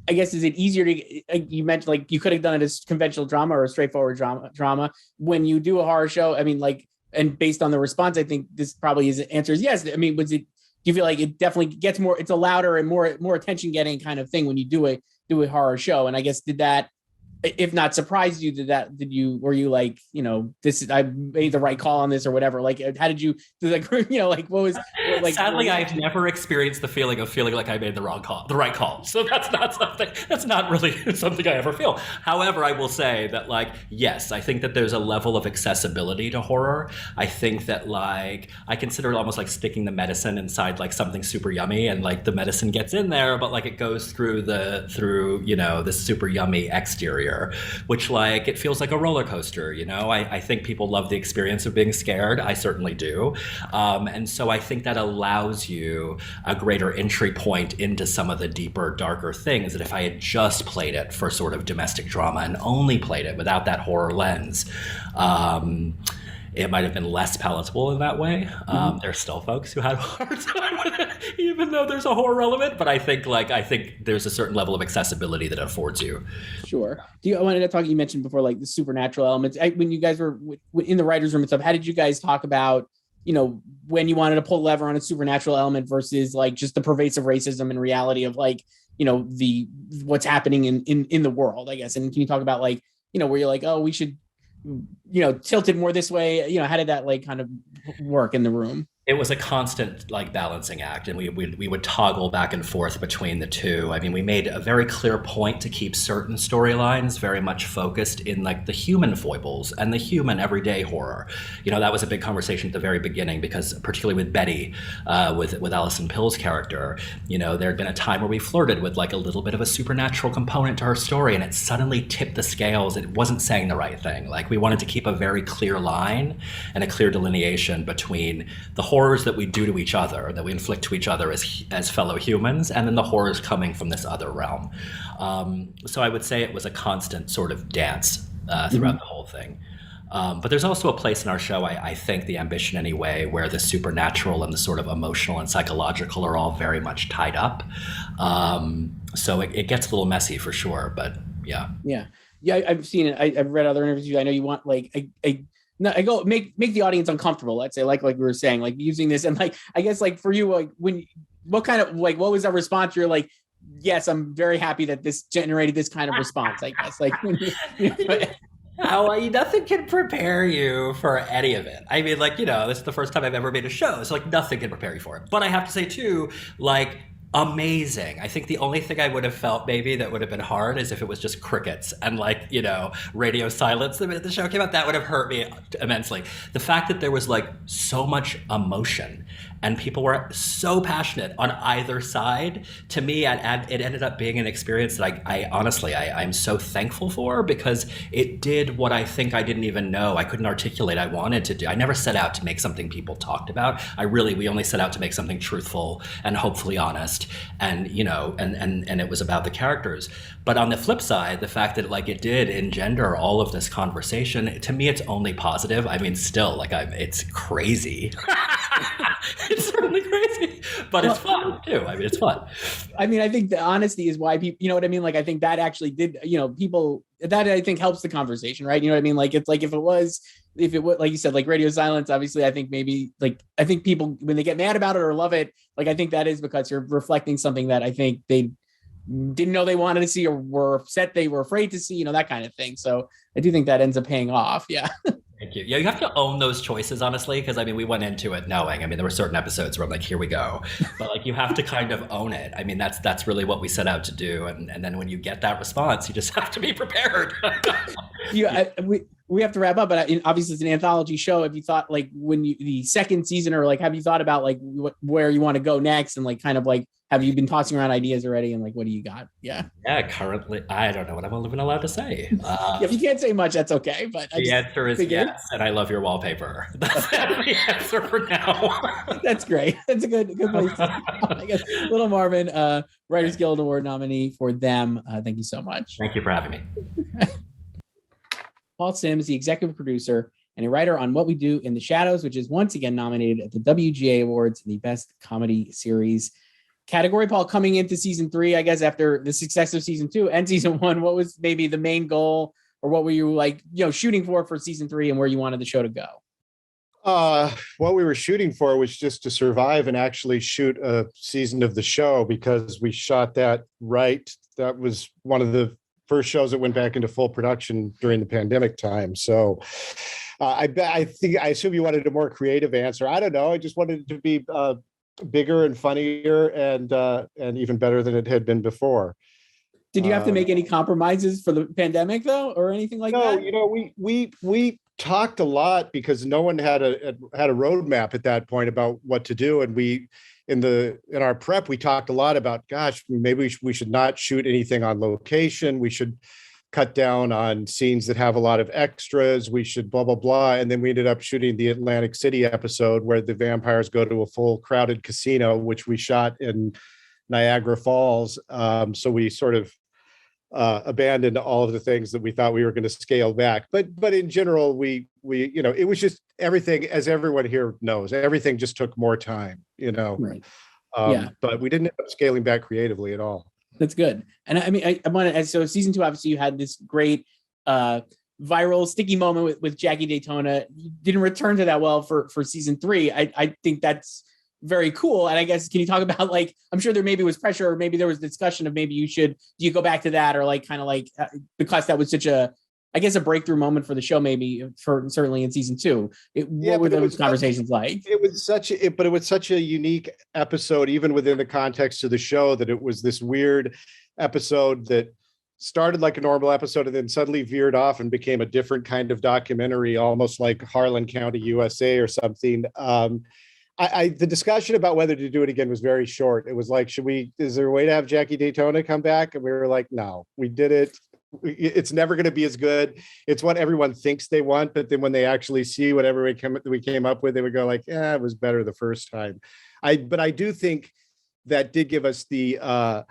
[SPEAKER 1] I guess, is it easier to, you mentioned like you could have done it as conventional drama or a straightforward drama when you do a horror show? I mean, like, and based on the response, I think this probably answer is yes. I mean, do you feel like it definitely gets more, it's a louder and more attention getting kind of thing when you do a horror show? And I guess, did that, if not surprised you, were you like, you know, I made the right call on this or whatever? Like, how did you, like, you know, like, what was like?
[SPEAKER 5] Sadly, I've never experienced the feeling of feeling like I made the right call. So that's not really something I ever feel. However, I will say that, like, yes, I think that there's a level of accessibility to horror. I think that, like, I consider it almost like sticking the medicine inside like something super yummy, and like the medicine gets in there, but like it goes through you know, this super yummy exterior, which, like, it feels like a roller coaster, you know? I think people love the experience of being scared. I certainly do. And so I think that allows you a greater entry point into some of the deeper, darker things that if I had just played it for sort of domestic drama and only played it without that horror lens, it might have been less palatable in that way. There's still folks who had a hard time with it, even though there's a horror element. But I think there's a certain level of accessibility that it affords you.
[SPEAKER 1] Sure. I wanted to talk, you mentioned before, like the supernatural elements. When you guys were in the writer's room and stuff, how did you guys talk about, you know, when you wanted to pull lever on a supernatural element versus like just the pervasive racism and reality of, like, you know, what's happening in the world, I guess? And can you talk about, like, you know, where you're like, oh, we should, you know, tilt it more this way? You know, how did that like kind of work in the room?
[SPEAKER 5] It was a constant like balancing act, and we would toggle back and forth between the two. I mean, we made a very clear point to keep certain storylines very much focused in like the human foibles and the human everyday horror. You know, that was a big conversation at the very beginning because, particularly with Betty, with Alison Pill's character, you know, there had been a time where we flirted with like a little bit of a supernatural component to her story, and it suddenly tipped the scales. It wasn't saying the right thing. Like, we wanted to keep a very clear line and a clear delineation between the horrors that we do to each other, that we inflict to each other as fellow humans, and then the horrors coming from this other realm. So I would say it was a constant sort of dance throughout the whole thing. But there's also a place in our show, I think, the ambition anyway, where the supernatural and the sort of emotional and psychological are all very much tied up. So it gets a little messy for sure, but yeah.
[SPEAKER 1] Yeah, I've seen it. I've read other interviews. I know you want like I go make the audience uncomfortable. Let's say like we were saying, like using this, and like I guess like for you, like what was that response? You're like, yes, I'm very happy that this generated this kind of response. I guess like
[SPEAKER 5] nothing can prepare you for any of it. I mean, like, you know, this is the first time I've ever made a show, so like nothing can prepare you for it. But I have to say too, like, amazing. I think the only thing I would have felt maybe that would have been hard is if it was just crickets and like, you know, radio silence the minute the show came out. That would have hurt me immensely. The fact that there was like so much emotion and people were so passionate on either side, to me, it ended up being an experience that I honestly, I'm so thankful for, because it did what I think I didn't even know, I couldn't articulate I wanted to do. I never set out to make something people talked about. We only set out to make something truthful and hopefully honest, and, you know, and it was about the characters. But on the flip side, the fact that like it did engender all of this conversation, to me, it's only positive. I mean, still, like, it's crazy. It's certainly crazy, but it's fun too. I mean, it's fun.
[SPEAKER 1] I mean, I think the honesty is why people, you know what I mean? Like, I think that actually did, you know, people, that I think helps the conversation, right? You know what I mean? Like, it's like, if it was, like you said, like radio silence, obviously, I think maybe like, I think people, when they get mad about it or love it, like, I think that is because you're reflecting something that I think they didn't know they wanted to see, or were upset they were afraid to see, you know, that kind of thing. So I do think that ends up paying off. Yeah.
[SPEAKER 5] Thank you. Yeah, you have to own those choices, honestly, because I mean, we went into it knowing. I mean, there were certain episodes where I'm like, here we go, but like, you have to kind of own it. I mean, that's really what we set out to do, and then when you get that response, you just have to be prepared. We have to wrap up, but obviously it's an anthology show. Have you thought, like, when the second season, or like, have you thought about like where you want to go next, and like kind of like, have you been tossing around ideas already, and like, what do you got? Yeah, currently I don't know what I'm even allowed to say.
[SPEAKER 1] If you can't say much, that's okay, but
[SPEAKER 5] the answer is yes, and I love your wallpaper. That's the answer for now.
[SPEAKER 1] That's great. That's a good place to I guess. Little Marvin, Writers Guild Award nominee for them. Thank you so much.
[SPEAKER 5] Thank you for having me.
[SPEAKER 1] Paul Sims, the executive producer and a writer on What We Do in the Shadows, which is once again nominated at the WGA Awards in the Best Comedy Series category. Paul, coming into season 3, I guess after the success of season 2 and season 1, what was maybe the main goal, or what were you like, you know, shooting for season 3, and where you wanted the show to go?
[SPEAKER 6] What we were shooting for was just to survive and actually shoot a season of the show, because we shot that right. That was one of the first shows that went back into full production during the pandemic time. So I assume you wanted a more creative answer. I don't know. I just wanted it to be bigger and funnier and even better than it had been before.
[SPEAKER 1] Did you have to make any compromises for the pandemic though, or anything like that?
[SPEAKER 6] No, you know, we talked a lot because no one had a roadmap at that point about what to do, and in our prep we talked a lot about, gosh, maybe we should not shoot anything on location. We should cut down on scenes that have a lot of extras. We should blah, blah, blah. And then we ended up shooting the Atlantic City episode where the vampires go to a full crowded casino, which we shot in Niagara Falls. So we sort of abandoned all of the things that we thought we were going to scale back. But in general, we you know, it was just everything, as everyone here knows, everything just took more time, you know.
[SPEAKER 1] Right.
[SPEAKER 6] But we didn't end up scaling back creatively at all.
[SPEAKER 1] That's good. And I mean, I want to, so season 2, obviously you had this great viral sticky moment with Jackie Daytona. You didn't return to that well for season 3. I think that's very cool. And I guess, can you talk about, like, I'm sure there maybe was pressure, or maybe there was discussion of maybe do you go back to that, or like kind of like because that was such a I guess a breakthrough moment for the show, maybe for certainly in season 2. What were those conversations like?
[SPEAKER 6] It was such a unique episode, even within the context of the show, that it was this weird episode that started like a normal episode and then suddenly veered off and became a different kind of documentary, almost like Harlan County, USA or something. The discussion about whether to do it again was very short. It was like, is there a way to have Jackie Daytona come back? And we were like, no, we did it. It's never going to be as good. It's what everyone thinks they want, but then when they actually see whatever we came up with, they would go like, yeah, it was better the first time. But I do think that did give us the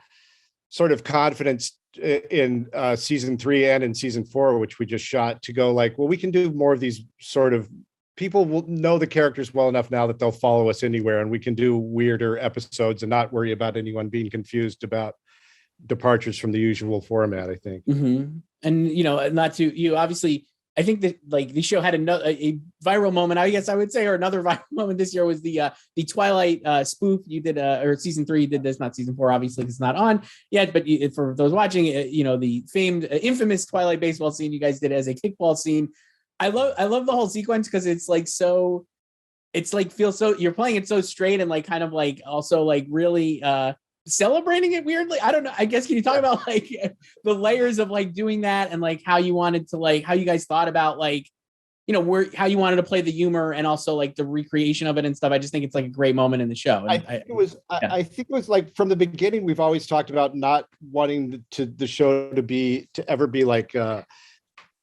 [SPEAKER 6] sort of confidence in season 3 and in season 4, which we just shot, to go like, well, we can do more of these sort of, people will know the characters well enough now that they'll follow us anywhere, and we can do weirder episodes and not worry about anyone being confused about departures from the usual format, I think.
[SPEAKER 1] Mm-hmm. And not to you, obviously, I think that like the show had a viral moment, I guess I would say, or another viral moment this year was the Twilight spoof you did, or season 3 you did this, not season 4, obviously it's not on yet, but for those watching, the famed infamous Twilight baseball scene you guys did as a kickball scene. I love the whole sequence because it's like so, it's like feels so, you're playing it so straight and like kind of like also like really celebrating it weirdly. I don't know. I guess, can you talk about like the layers of like doing that and like how you wanted to, like how you guys thought about like, how you wanted to play the humor and also like the recreation of it and stuff. I just think it's like a great moment in the show.
[SPEAKER 6] I think it was like from the beginning, we've always talked about not wanting the show to ever be like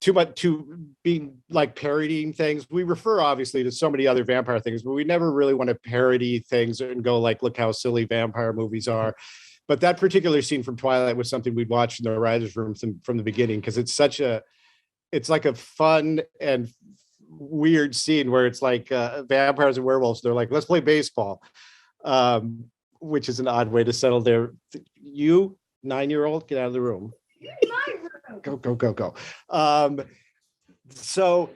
[SPEAKER 6] too much, to being like parodying things. We refer obviously to so many other vampire things, but we never really want to parody things and go like, look how silly vampire movies are. But that particular scene from Twilight was something we'd watched in the writer's room from the beginning, because it's like a fun and weird scene where it's like vampires and werewolves. They're like, let's play baseball, which is an odd way to settle their, you 9-year-old, get out of the room. Go. So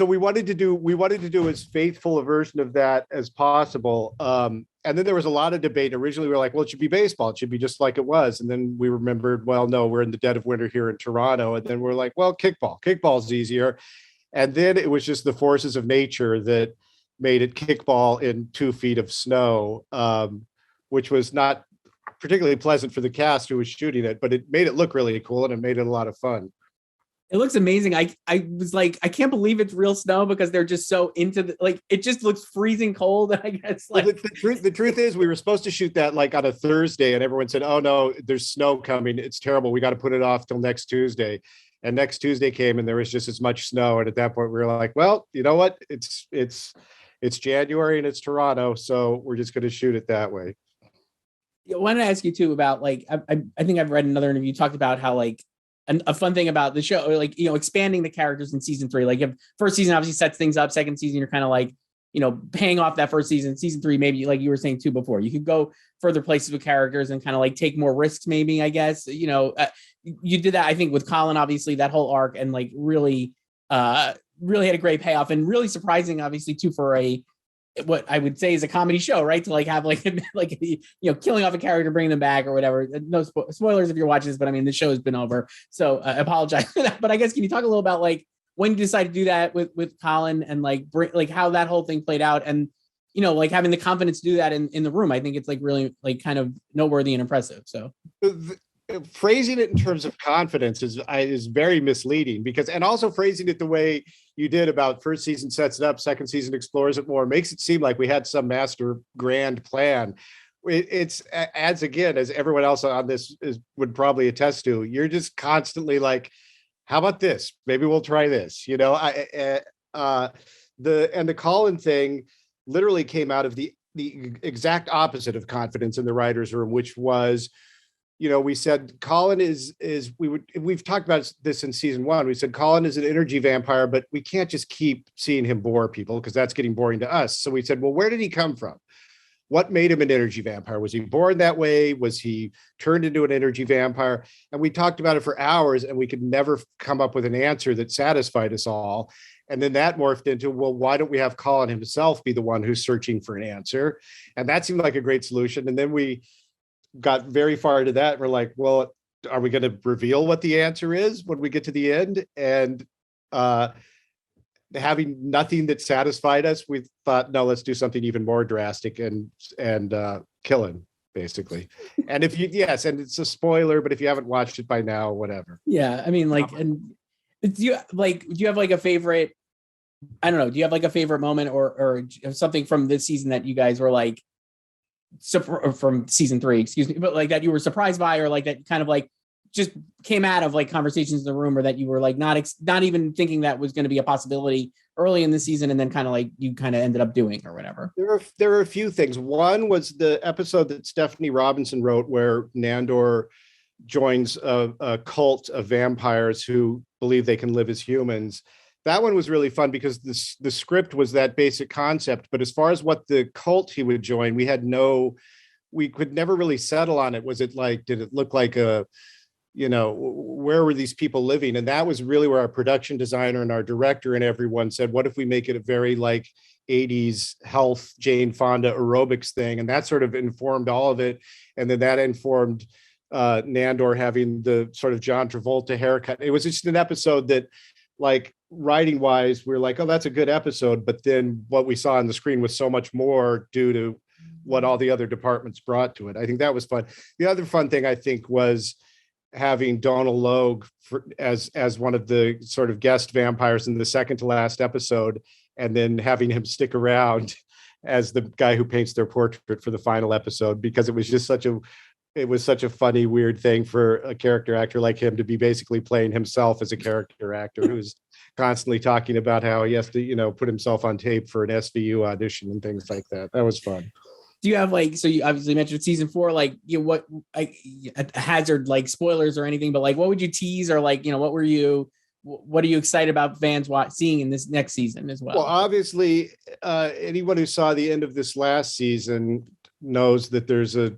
[SPEAKER 6] we wanted to do as faithful a version of that as possible. And then there was a lot of debate. Originally we were like, well, it should be baseball. It should be just like it was. And then we remembered, well, no, we're in the dead of winter here in Toronto. And then we're like, well, kickball's easier. And then it was just the forces of nature that made it kickball in 2 feet of snow, which was not particularly pleasant for the cast who was shooting it, but it made it look really cool and it made it a lot of fun.
[SPEAKER 1] It looks amazing. I was like, I can't believe it's real snow because they're just so into it just looks freezing cold. I guess like
[SPEAKER 6] the truth is we were supposed to shoot that like on a Thursday and everyone said, oh no, there's snow coming. It's terrible. We got to put it off till next Tuesday. And next Tuesday came and there was just as much snow. And at that point we were like, well, you know what? It's January and it's Toronto. So we're just going to shoot it that way.
[SPEAKER 1] I wanted to ask you too about like, I think I've read another interview. You talked about how like a fun thing about the show, like, expanding the characters in season 3, like if first season obviously sets things up, second season, you're kind of like, paying off that first season. Season 3, maybe like you were saying too before, you could go further places with characters and kind of like take more risks, maybe, I guess, you did that, I think with Colin, obviously that whole arc, and like really had a great payoff and really surprising, obviously too, for what I would say is a comedy show, right? To like have like killing off a character, bringing them back or whatever. No spoilers if you're watching this, but I mean, the show has been over, so I apologize for that. But I guess, can you talk a little about like when you decided to do that with Colin and like how that whole thing played out, and like having the confidence to do that in the room? I think it's like really like kind of noteworthy and impressive. So
[SPEAKER 6] phrasing it in terms of confidence is very misleading, because, and also phrasing it the way you did about first season sets it up, second season explores it more, makes it seem like we had some master grand plan. It's as again, as everyone else on this would probably attest to, you're just constantly like, how about this? Maybe we'll try this. The Colin thing literally came out of the exact opposite of confidence in the writer's room, which was, we said Colin we've talked about this in season 1. We said Colin is an energy vampire, but we can't just keep seeing him bore people because that's getting boring to us. So we said, well, where did he come from? What made him an energy vampire? Was he born that way? Was he turned into an energy vampire? And we talked about it for hours and we could never come up with an answer that satisfied us all. And then that morphed into, well, why don't we have Colin himself be the one who's searching for an answer? And that seemed like a great solution. And then we got very far into that. And we're like, well, are we going to reveal what the answer is when we get to the end? And having nothing that satisfied us, we thought, no, let's do something even more drastic and kill him, basically. And if you, yes, and it's a spoiler, but if you haven't watched it by now, whatever.
[SPEAKER 1] Yeah, I mean, like, and do you have like a favorite? I don't know. Do you have like a favorite moment or something from this season that you guys were like, from season 3, excuse me, but like that you were surprised by, or like that kind of like just came out of like conversations in the room, or that you were like not even thinking that was going to be a possibility early in the season, and then kind of like you kind of ended up doing or whatever?
[SPEAKER 6] There are a few things. One was the episode that Stephanie Robinson wrote where Nandor joins a cult of vampires who believe they can live as humans. That one was really fun because the script was that basic concept, but as far as what the cult he would join, we could never really settle on it. Was it like, did it look like where were these people living? And that was really where our production designer and our director and everyone said, what if we make it a very like 80s health Jane Fonda aerobics thing? And that sort of informed all of it. And then that informed Nandor having the sort of John Travolta haircut. It was just an episode that, like, writing wise, we were like, oh, that's a good episode. But then what we saw on the screen was so much more due to what all the other departments brought to it. I think that was fun. The other fun thing I think was having Donal Logue as one of the sort of guest vampires in the second to last episode, and then having him stick around as the guy who paints their portrait for the final episode, because it was just such a funny, weird thing for a character actor like him to be basically playing himself as a character actor who's constantly talking about how he has to, put himself on tape for an SVU audition and things like that. That was fun.
[SPEAKER 1] Do you have like, so you obviously mentioned season 4, like, what, like, hazard like spoilers or anything, but like, what would you tease, or like, what are you excited about fans seeing in this next season as well?
[SPEAKER 6] Well, obviously, anyone who saw the end of this last season knows that there's a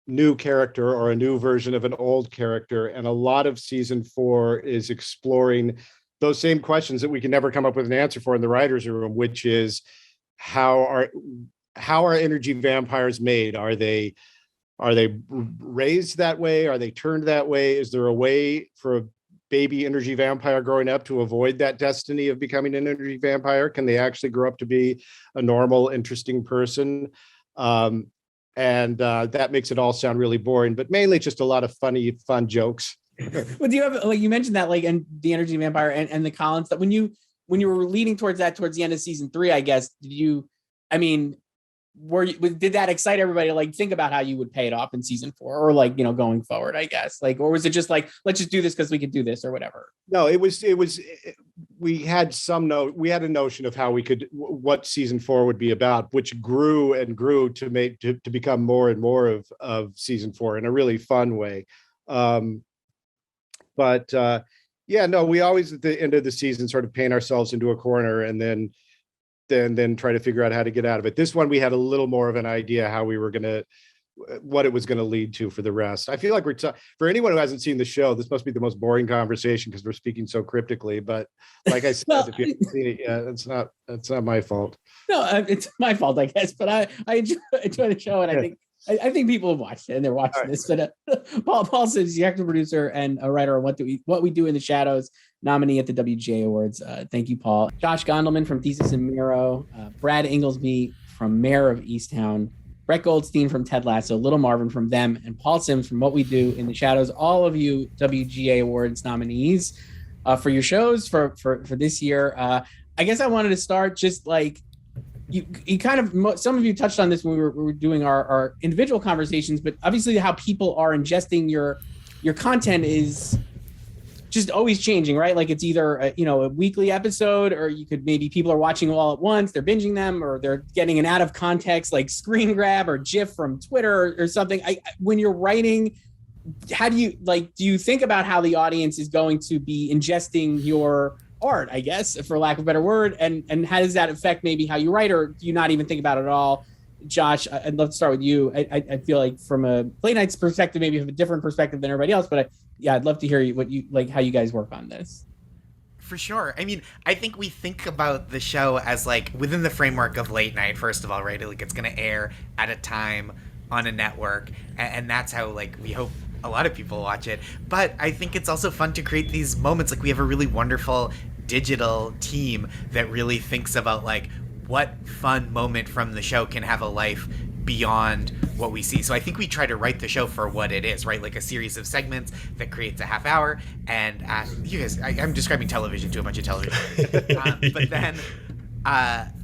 [SPEAKER 6] new character or a new version of an old character. And a lot of season 4 is exploring those same questions that we can never come up with an answer for in the writer's room, which is how are energy vampires made? Are they raised that way? Are they turned that way? Is there a way for a baby energy vampire growing up to avoid that destiny of becoming an energy vampire? Can they actually grow up to be a normal, interesting person? And that makes it all sound really boring, but mainly just a lot of funny, fun jokes.
[SPEAKER 1] But do you have, like, you mentioned that, like, and the energy vampire and the Collins, that when you were leading towards the end of season 3, I guess, did that excite everybody to like think about how you would pay it off in season 4, or like, going forward, I guess, like, or was it just like, let's just do this because we could do this or whatever?
[SPEAKER 6] No, we had a notion of how what season 4 would be about, which grew and grew to become more and more of season 4 in a really fun way. We always at the end of the season sort of paint ourselves into a corner and then try to figure out how to get out of it. This one, we had a little more of an idea how we were what it was going to lead to for the rest. I feel like for anyone who hasn't seen the show, this must be the most boring conversation because we're speaking so cryptically. But like I said, if you haven't seen it yet, that's not my fault.
[SPEAKER 1] No, it's my fault, I guess. But I enjoy the show, and I think people have watched it and they're watching this. But Paul says, the actor, producer, and a writer on What We Do in the Shadows, nominee at the WGA Awards. Thank you, Paul. Josh Gondelman from Desus and Mero, Brad Ingelsby from Mare of Easttown, Brent Goldstein from Ted Lasso, Little Marvin from Them, and Paul Sims from What We Do in the Shadows. All of you WGA Awards nominees for your shows for this year. I guess I wanted to start just like, you kind of, some of you touched on this when we were doing our individual conversations, but obviously how people are ingesting your content is just always changing, right? Like, it's either a weekly episode, or maybe people are watching all at once, they're binging them, or they're getting an out of context like screen grab or GIF from Twitter or something. When you're writing, how do you think about how the audience is going to be ingesting your art, I guess, for lack of a better word, and how does that affect maybe how you write, or do you not even think about it at all? Josh, I'd love to start with you. I feel like from a late night's perspective, maybe you have a different perspective than everybody else, but I'd love to hear how you guys work on this.
[SPEAKER 2] For sure. I mean, I think we think about the show as like within the framework of late night, first of all, right? Like, it's going to air at a time on a network, and that's how, like, we hope a lot of people watch it. But I think it's also fun to create these moments. Like, we have a really wonderful digital team that really thinks about like what fun moment from the show can have a life beyond what we see. So I think we try to write the show for what it is, right? Like a series of segments that creates a half hour. And you guys, I'm describing television to a bunch of television.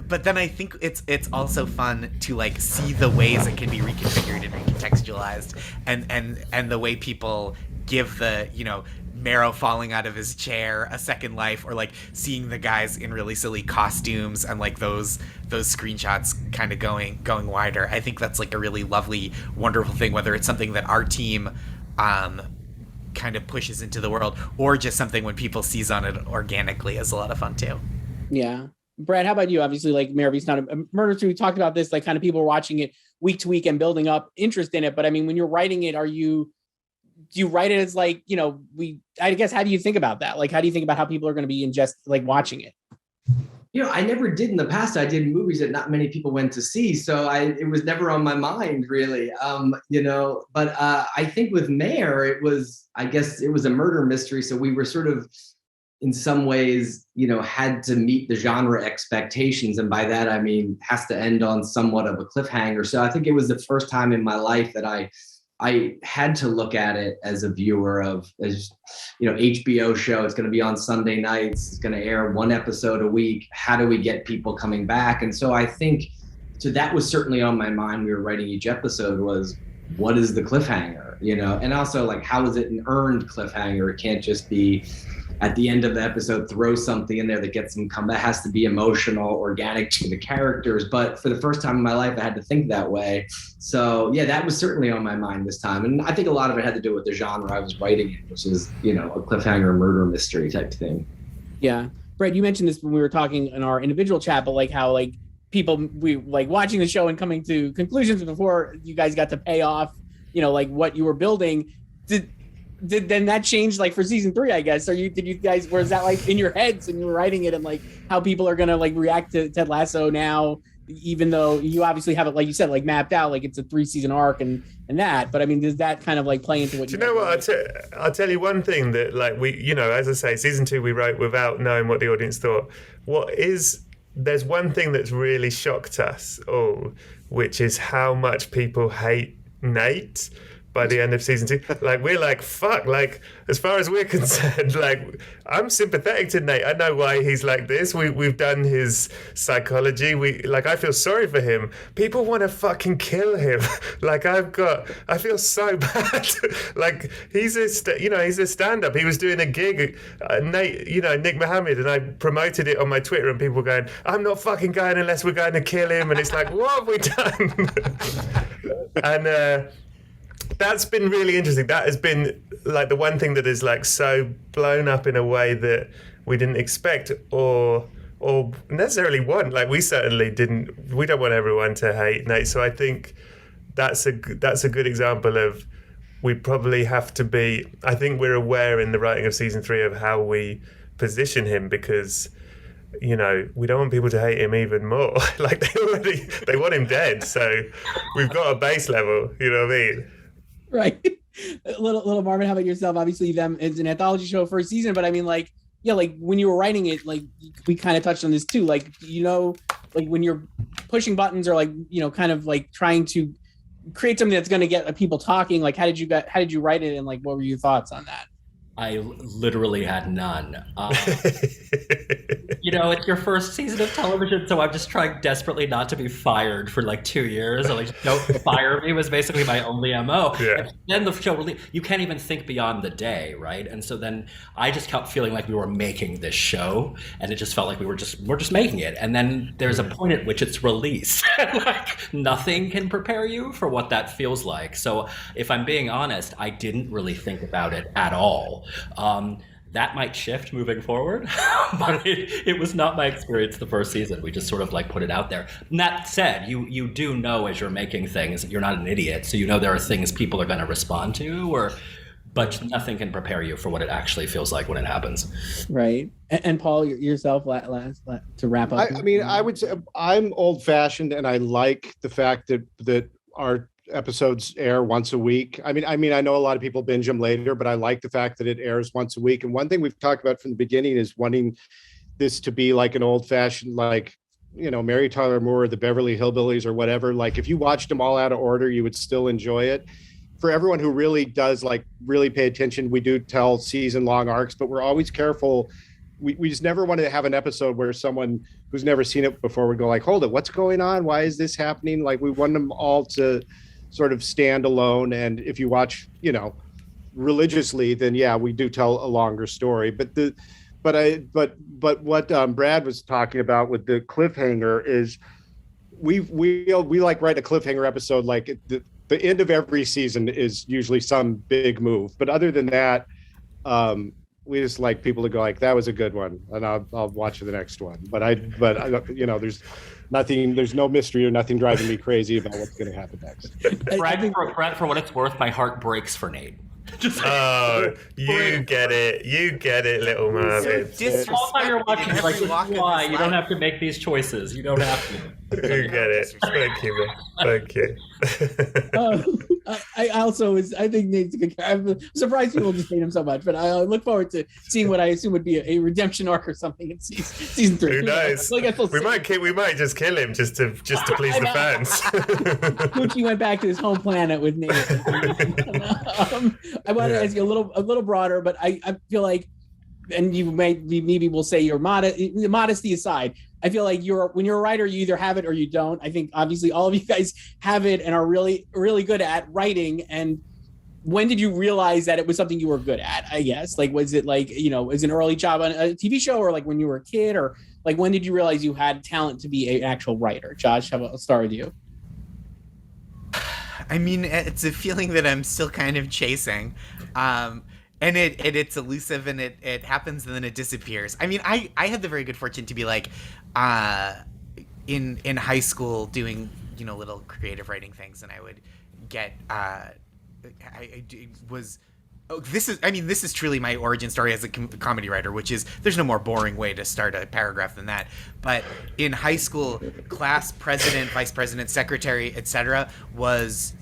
[SPEAKER 2] But then I think it's also fun to like see the ways it can be reconfigured and recontextualized, and the way people give the, you know, Mero falling out of his chair a second life, or like seeing the guys in really silly costumes and like those screenshots kind of going wider. I think that's like a really lovely, wonderful thing, whether it's something that our team kind of pushes into the world, or just something when people seize on it organically is a lot of fun too.
[SPEAKER 1] Yeah. Brad, how about you? Obviously, like Mare of Easttown, a murder mystery, we talked about this, like kind of people watching it week to week and building up interest in it. But I mean, when you're writing it, do you write it as like, you know, I guess, how do you think about that? Like, how do you think about how people are going to be like watching it?
[SPEAKER 3] You know, I never did in the past. I did movies that not many people went to see. So it was never on my mind really, you know, but I think with Mare, I guess it was a murder mystery. So we were sort of, in some ways, you know, had to meet the genre expectations. And by that, I mean, has to end on somewhat of a cliffhanger. So I think it was the first time in my life that I had to look at it as a viewer as, you know, HBO show. It's going to be on Sunday nights. It's going to air one episode a week. How do we get people coming back? And so I think, so that was certainly on my mind. We were writing each episode was, what is the cliffhanger, you know? And also like, how is it an earned cliffhanger? It can't just be at the end of the episode, throw something in there that gets them come. That has to be emotional, organic to the characters. But for the first time in my life, I had to think that way. So yeah, that was certainly on my mind this time. And I think a lot of it had to do with the genre I was writing in, which is, you know, a cliffhanger murder mystery type thing.
[SPEAKER 1] Yeah. Brett, you mentioned this when we were talking in our individual chat, but like how like we like watching the show and coming to conclusions before you guys got to pay off, you know, like what you were building. Did then that change like for season 3, I guess? Did you guys, was that like in your heads and you were writing it and like how people are gonna like react to Ted Lasso now, even though you obviously have it, like you said, like mapped out, like it's a 3-season arc and that, but I mean, does that kind of like play into what
[SPEAKER 4] do you know what? I'll tell you one thing that like we, you know, as I say, season 2 we wrote without knowing what the audience thought. There's one thing that's really shocked us all, which is how much people hate Nate by the end of season 2. Like, we're like, fuck, like, as far as we're concerned, like, I'm sympathetic to Nate. I know why he's like this. We've done his psychology. I feel sorry for him. People want to fucking kill him. Like, I feel so bad. Like, he's a stand-up. He was doing a gig, Nate, you know, Nick Mohammed, and I promoted it on my Twitter, and people were going, I'm not fucking going unless we're going to kill him. And it's like, what have we done? And, that's been really interesting. That has been like the one thing that is like so blown up in a way that we didn't expect or necessarily want. Like, we certainly didn't. We don't want everyone to hate Nate. So I think that's a good example of, we probably have to be. I think we're aware in the writing of season 3 of how we position him, because, you know, we don't want people to hate him even more. Like, they want him dead. So we've got a base level. You know what I mean?
[SPEAKER 1] Right. Little Marvin, how about yourself? Obviously, them it's an anthology show first season, but I mean, like, yeah, like when you were writing it, like we kind of touched on this too. Like, you know, like when you're pushing buttons or like, you know, kind of like trying to create something that's going to get people talking. Like, how did you write it, and like what were your thoughts on that?
[SPEAKER 5] I literally had none. You know, it's your first season of television, so I'm just trying desperately not to be fired for like 2 years. So like, don't fire me was basically my only MO.
[SPEAKER 4] Yeah.
[SPEAKER 5] And then the show really, you can't even think beyond the day, right? And so then I just kept feeling like we were making this show, and it just felt like we're just making it. And then there's a point at which it's released. Like, nothing can prepare you for what that feels like. So if I'm being honest, I didn't really think about it at all. That might shift moving forward, but it was not my experience the first season. We just sort of like put it out there. And that said, you do know as you're making things, you're not an idiot, so you know there are things people are going to respond to, but nothing can prepare you for what it actually feels like when it happens.
[SPEAKER 1] Right. And Paul, yourself, last to wrap up.
[SPEAKER 6] I mean, I would say I'm old-fashioned, and I like the fact that our episodes air once a week. I mean, I know a lot of people binge them later, but I like the fact that it airs once a week. And one thing we've talked about from the beginning is wanting this to be like an old fashioned, like, Mary Tyler Moore, the Beverly Hillbillies or whatever. Like if you watched them all out of order, you would still enjoy it. For everyone who really does really pay attention, we do tell season long arcs, but we're always careful. We just never want to have an episode where someone who's never seen it before would go like, hold it, what's going on? Why is this happening? Like we want them all to sort of stand alone. And if you watch, religiously, then yeah, we do tell a longer story. But what Brad was talking about with the cliffhanger is we like write a cliffhanger episode, like the end of every season is usually some big move. But other than that, we just like people to go like, that was a good one, and I'll watch the next one. But I there's no mystery or nothing driving me crazy about what's going to happen next.
[SPEAKER 5] Brad, for what it's worth, my heart breaks for Nate.
[SPEAKER 4] You get it, little Marvin.
[SPEAKER 5] The whole time you're watching, you're like, this is why you don't have to make these choices. You don't have to.
[SPEAKER 4] You get it. Thank you, man. Thank you.
[SPEAKER 1] I think Nate's a good guy. I'm surprised people just hate him so much, but I look forward to seeing what I assume would be a redemption arc or something in season 3.
[SPEAKER 4] Who knows? We might just kill him just to please the fans.
[SPEAKER 1] Poochie went back to his home planet with Nate. I want to ask you a little broader, but I feel like, and you maybe will say your modesty aside, I feel like when you're a writer, you either have it or you don't. I think obviously all of you guys have it and are really, really good at writing. And when did you realize that it was something you were good at? I guess, like, was it like, was an early job on a TV show, or like when you were a kid, or like when did you realize you had talent to be an actual writer? Josh, I'll start with you.
[SPEAKER 2] I mean, it's a feeling that I'm still kind of chasing. And it's elusive, and it happens and then it disappears. I mean, I had the very good fortune to be like, in high school doing, little creative writing things, and I would get, this is truly my origin story as a comedy writer, which is, there's no more boring way to start a paragraph than that. But in high school, class president, vice president, secretary, etc. was,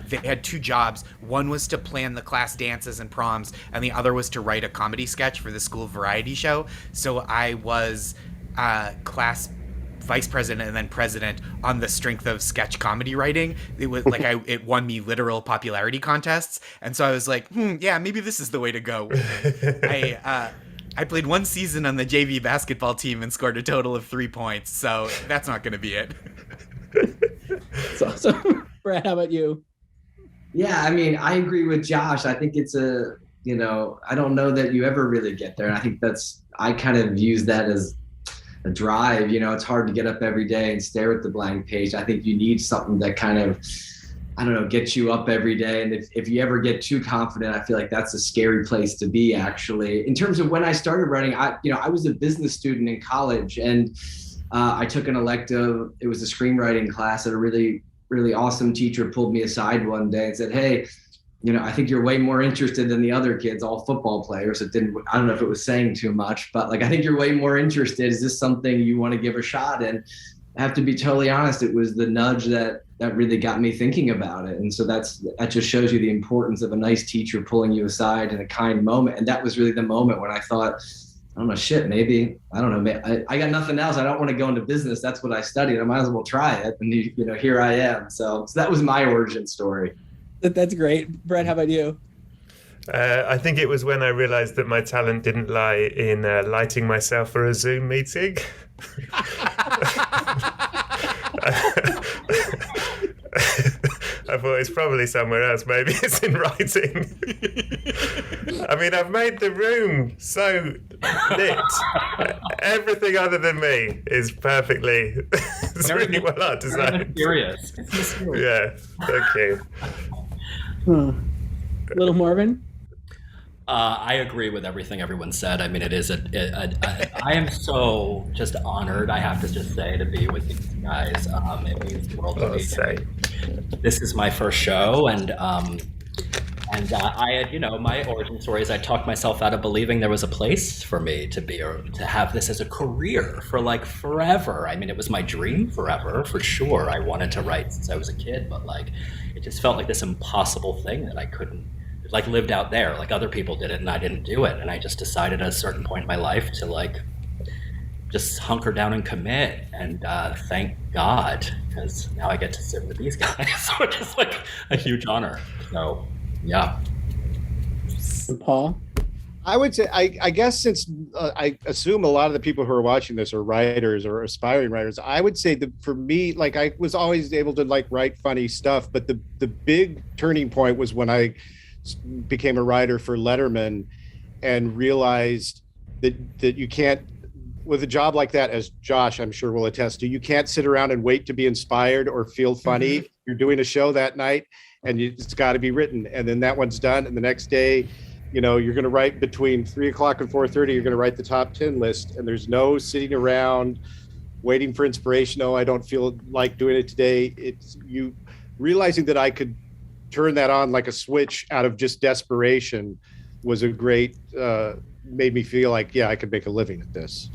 [SPEAKER 2] they had 2 jobs. One was to plan the class dances and proms, and the other was to write a comedy sketch for the school variety show. So I was class vice president and then president on the strength of sketch comedy writing. It was like it won me literal popularity contests, and so I was like, yeah, maybe this is the way to go. I played 1 season on the JV basketball team and scored a total of 3 points, so that's not going to be it.
[SPEAKER 1] That's awesome. Brad, how about you?
[SPEAKER 3] Yeah, I mean, I agree with Josh. I think it's I don't know that you ever really get there. And I think I kind of use that as a drive. It's hard to get up every day and stare at the blank page. I think you need something that kind of, gets you up every day. And if you ever get too confident, I feel like that's a scary place to be, actually. In terms of when I started writing, I was a business student in college, and I took an elective. It was a screenwriting class, and a really, really awesome teacher pulled me aside one day and said, hey, I think you're way more interested than the other kids, all football players. I don't know if it was saying too much, but like, I think you're way more interested. Is this something you want to give a shot? And I have to be totally honest, it was the nudge that really got me thinking about it. And so that just shows you the importance of a nice teacher pulling you aside in a kind moment. And that was really the moment when I thought, I don't know, shit, maybe, I don't know, I got nothing else. I don't want to go into business. That's what I studied. I might as well try it. And here I am. So that was my origin story.
[SPEAKER 1] That's great. Brett, how about you?
[SPEAKER 4] I think it was when I realized that my talent didn't lie in lighting myself for a Zoom meeting. I thought it's probably somewhere else. Maybe it's in writing. I mean, I've made the room so lit. Everything other than me is perfectly, it's really well art designed.
[SPEAKER 5] Mysterious.
[SPEAKER 4] Yeah, thank you.
[SPEAKER 1] Little Marvin?
[SPEAKER 5] I agree with everything everyone said. I mean, it is I am so just honored, I have to just say, to be with these guys. It means the world to me. This is my first show, and And I had, my origin story is I talked myself out of believing there was a place for me to be, or to have this as a career for like forever. I mean, it was my dream forever, for sure. I wanted to write since I was a kid, but like, it just felt like this impossible thing that I couldn't, like, lived out there. Like other people did it and I didn't do it. And I just decided at a certain point in my life to like, just hunker down and commit. And thank God, because now I get to sit with these guys, which is like a huge honor. So, yeah.
[SPEAKER 1] And Paul?
[SPEAKER 6] I would say, I guess since I assume a lot of the people who are watching this are writers or aspiring writers, I would say that for me, like I was always able to like write funny stuff, but the big turning point was when I became a writer for Letterman and realized that you can't, with a job like that, as Josh, I'm sure will attest to, you can't sit around and wait to be inspired or feel funny. Mm-hmm. You're doing a show that night and it's got to be written. And then that one's done. And the next day, you're going to write between 3 o'clock and 4:30, you're going to write the top 10 list. And there's no sitting around waiting for inspiration. Oh, I don't feel like doing it today. It's you realizing that I could turn that on like a switch out of just desperation was a great, made me feel like, yeah, I could make a living at this.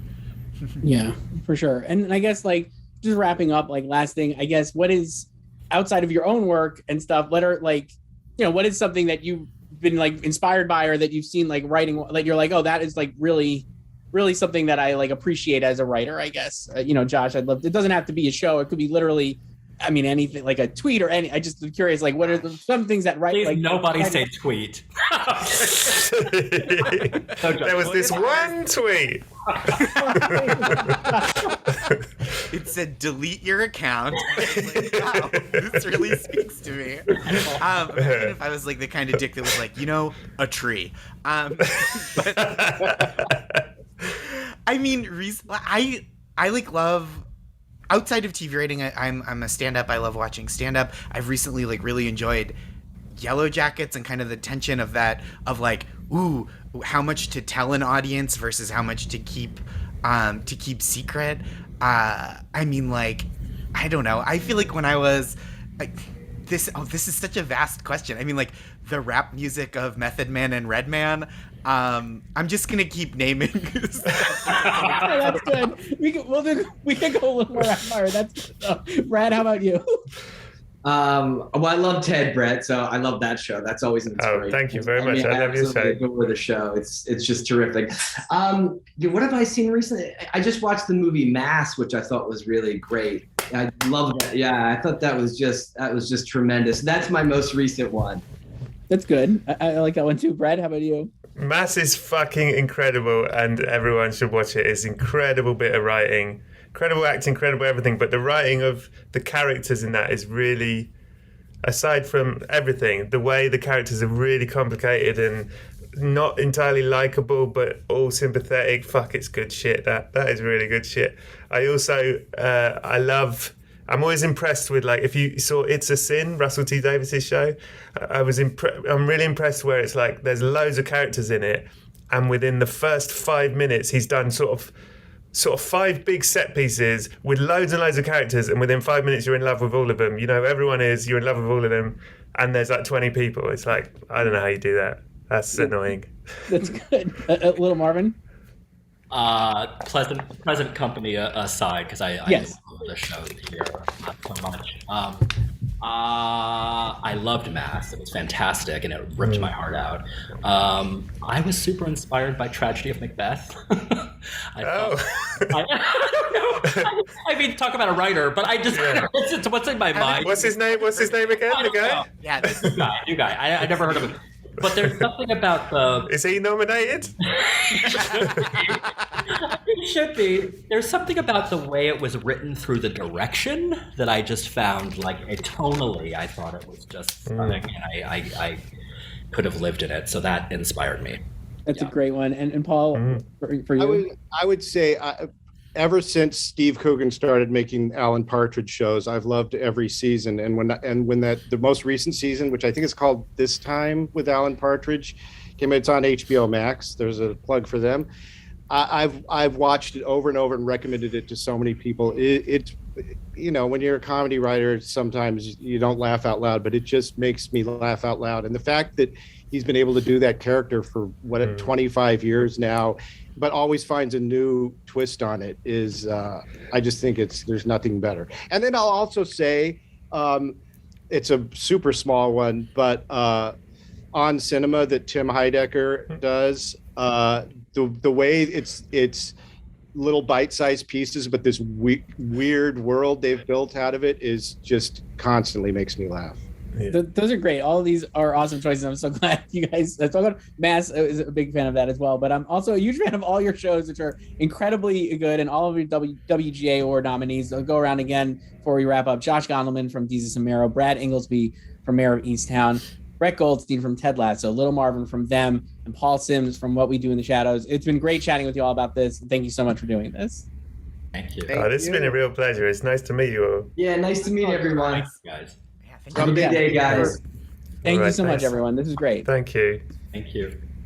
[SPEAKER 1] Yeah, for sure. And I guess like just wrapping up, like last thing, I guess, what is outside of your own work and stuff, what is something that you've been like inspired by or that you've seen like writing, like you're like, oh, that is like really, really something that I like appreciate as a writer, I guess. Josh, I'd love, it doesn't have to be a show. It could be literally, I mean, anything like a tweet or I just am curious, like what are some things that write?
[SPEAKER 5] Please,
[SPEAKER 1] like
[SPEAKER 5] nobody say tweet.
[SPEAKER 4] There was this one tweet.
[SPEAKER 2] It said delete your account. I was like, wow, this really speaks to me. Imagine if I was like the kind of dick that was like, a tree. But I mean, I like love. Outside of TV writing, I'm a stand-up. I love watching stand-up. I've recently like really enjoyed Yellow Jackets and kind of the tension of that, of like, ooh, how much to tell an audience versus how much to keep secret. I mean, like, I don't know. I feel like when I was like, this is such a vast question. I mean, like the rap music of Method Man and Redman. I'm just gonna keep naming.
[SPEAKER 1] That's good. We can go a little more rapid. That's good. Brad, how about you?
[SPEAKER 3] Well, I love Ted, Brett, so I love that show. That's always an inspiration.
[SPEAKER 4] Oh, thank you very much. I love your show.
[SPEAKER 3] Adore the show. It's just terrific. What have I seen recently? I just watched the movie Mass, which I thought was really great. I love that. Yeah, I thought that was just tremendous. That's my most recent one.
[SPEAKER 1] That's good. I like that one too. Brad, how about you?
[SPEAKER 4] Mass is fucking incredible, and everyone should watch it. It's an incredible bit of writing, incredible acting, incredible everything. But the writing of the characters in that is really, aside from everything, the way the characters are really complicated and not entirely likable, but all sympathetic. Fuck, it's good shit. That is really good shit. I also, I'm always impressed with, like, if you saw It's a Sin, Russell T Davis's show, I'm really impressed where it's like there's loads of characters in it, and within the first 5 minutes he's done sort of 5 big set pieces with loads and loads of characters, and within 5 minutes you're in love with all of them. You're in love with all of them, and there's like 20 people. It's like, I don't know how you do that. That's annoying.
[SPEAKER 1] That's good. Little Marvin?
[SPEAKER 5] Present company aside, because I
[SPEAKER 1] yes.
[SPEAKER 5] love the show here not so much. I loved Mass. It was fantastic, and it ripped my heart out. I was super inspired by Tragedy of Macbeth. I don't know. Talk about a writer, but I just it's what's in my mind.
[SPEAKER 4] What's his name again? The guy?
[SPEAKER 5] Yeah, this new guy. I never heard of him. But there's something about the...
[SPEAKER 4] Is he nominated?
[SPEAKER 5] It should be. There's something about the way it was written through the direction that I just found, like, tonally, I thought it was just stunning, and I could have lived in it. So that inspired me.
[SPEAKER 1] That's a great one. And Paul, for you?
[SPEAKER 6] I would say... ever since Steve Coogan started making Alan Partridge shows, I've loved every season. And when the most recent season, which I think is called This Time with Alan Partridge, came out, it's on HBO Max. There's a plug for them. I've watched it over and over and recommended it to so many people. It's when you're a comedy writer, sometimes you don't laugh out loud, but it just makes me laugh out loud. And the fact that he's been able to do that character for 25 years now, but always finds a new twist on it is, I just think there's nothing better. And then I'll also say, it's a super small one, but on cinema that Tim Heidecker does, the way it's little bite-sized pieces, but this weird world they've built out of it is just constantly makes me laugh.
[SPEAKER 1] Yeah. Those are great. All of these are awesome choices. I'm so glad you guys talk about. Mass is a big fan of that as well. But I'm also a huge fan of all your shows, which are incredibly good, and all of your WGA award nominees. I'll go around again before we wrap up. Josh Gondelman from Desus and Mero, Brad Ingelsby from Mare of Easttown, Brent Goldstein from Ted Lasso, Little Marvin from Them, and Paul Sims from What We Do in the Shadows. It's been great chatting with you all about this. Thank you so much for doing this.
[SPEAKER 5] Thank you.
[SPEAKER 4] This has been a real pleasure. It's nice to meet you all.
[SPEAKER 3] Yeah, nice to meet everyone.
[SPEAKER 5] Thanks, guys.
[SPEAKER 3] Have a good day, guys.
[SPEAKER 1] Thank you so much, everyone. This is great.
[SPEAKER 4] Thank you.
[SPEAKER 5] Thank you.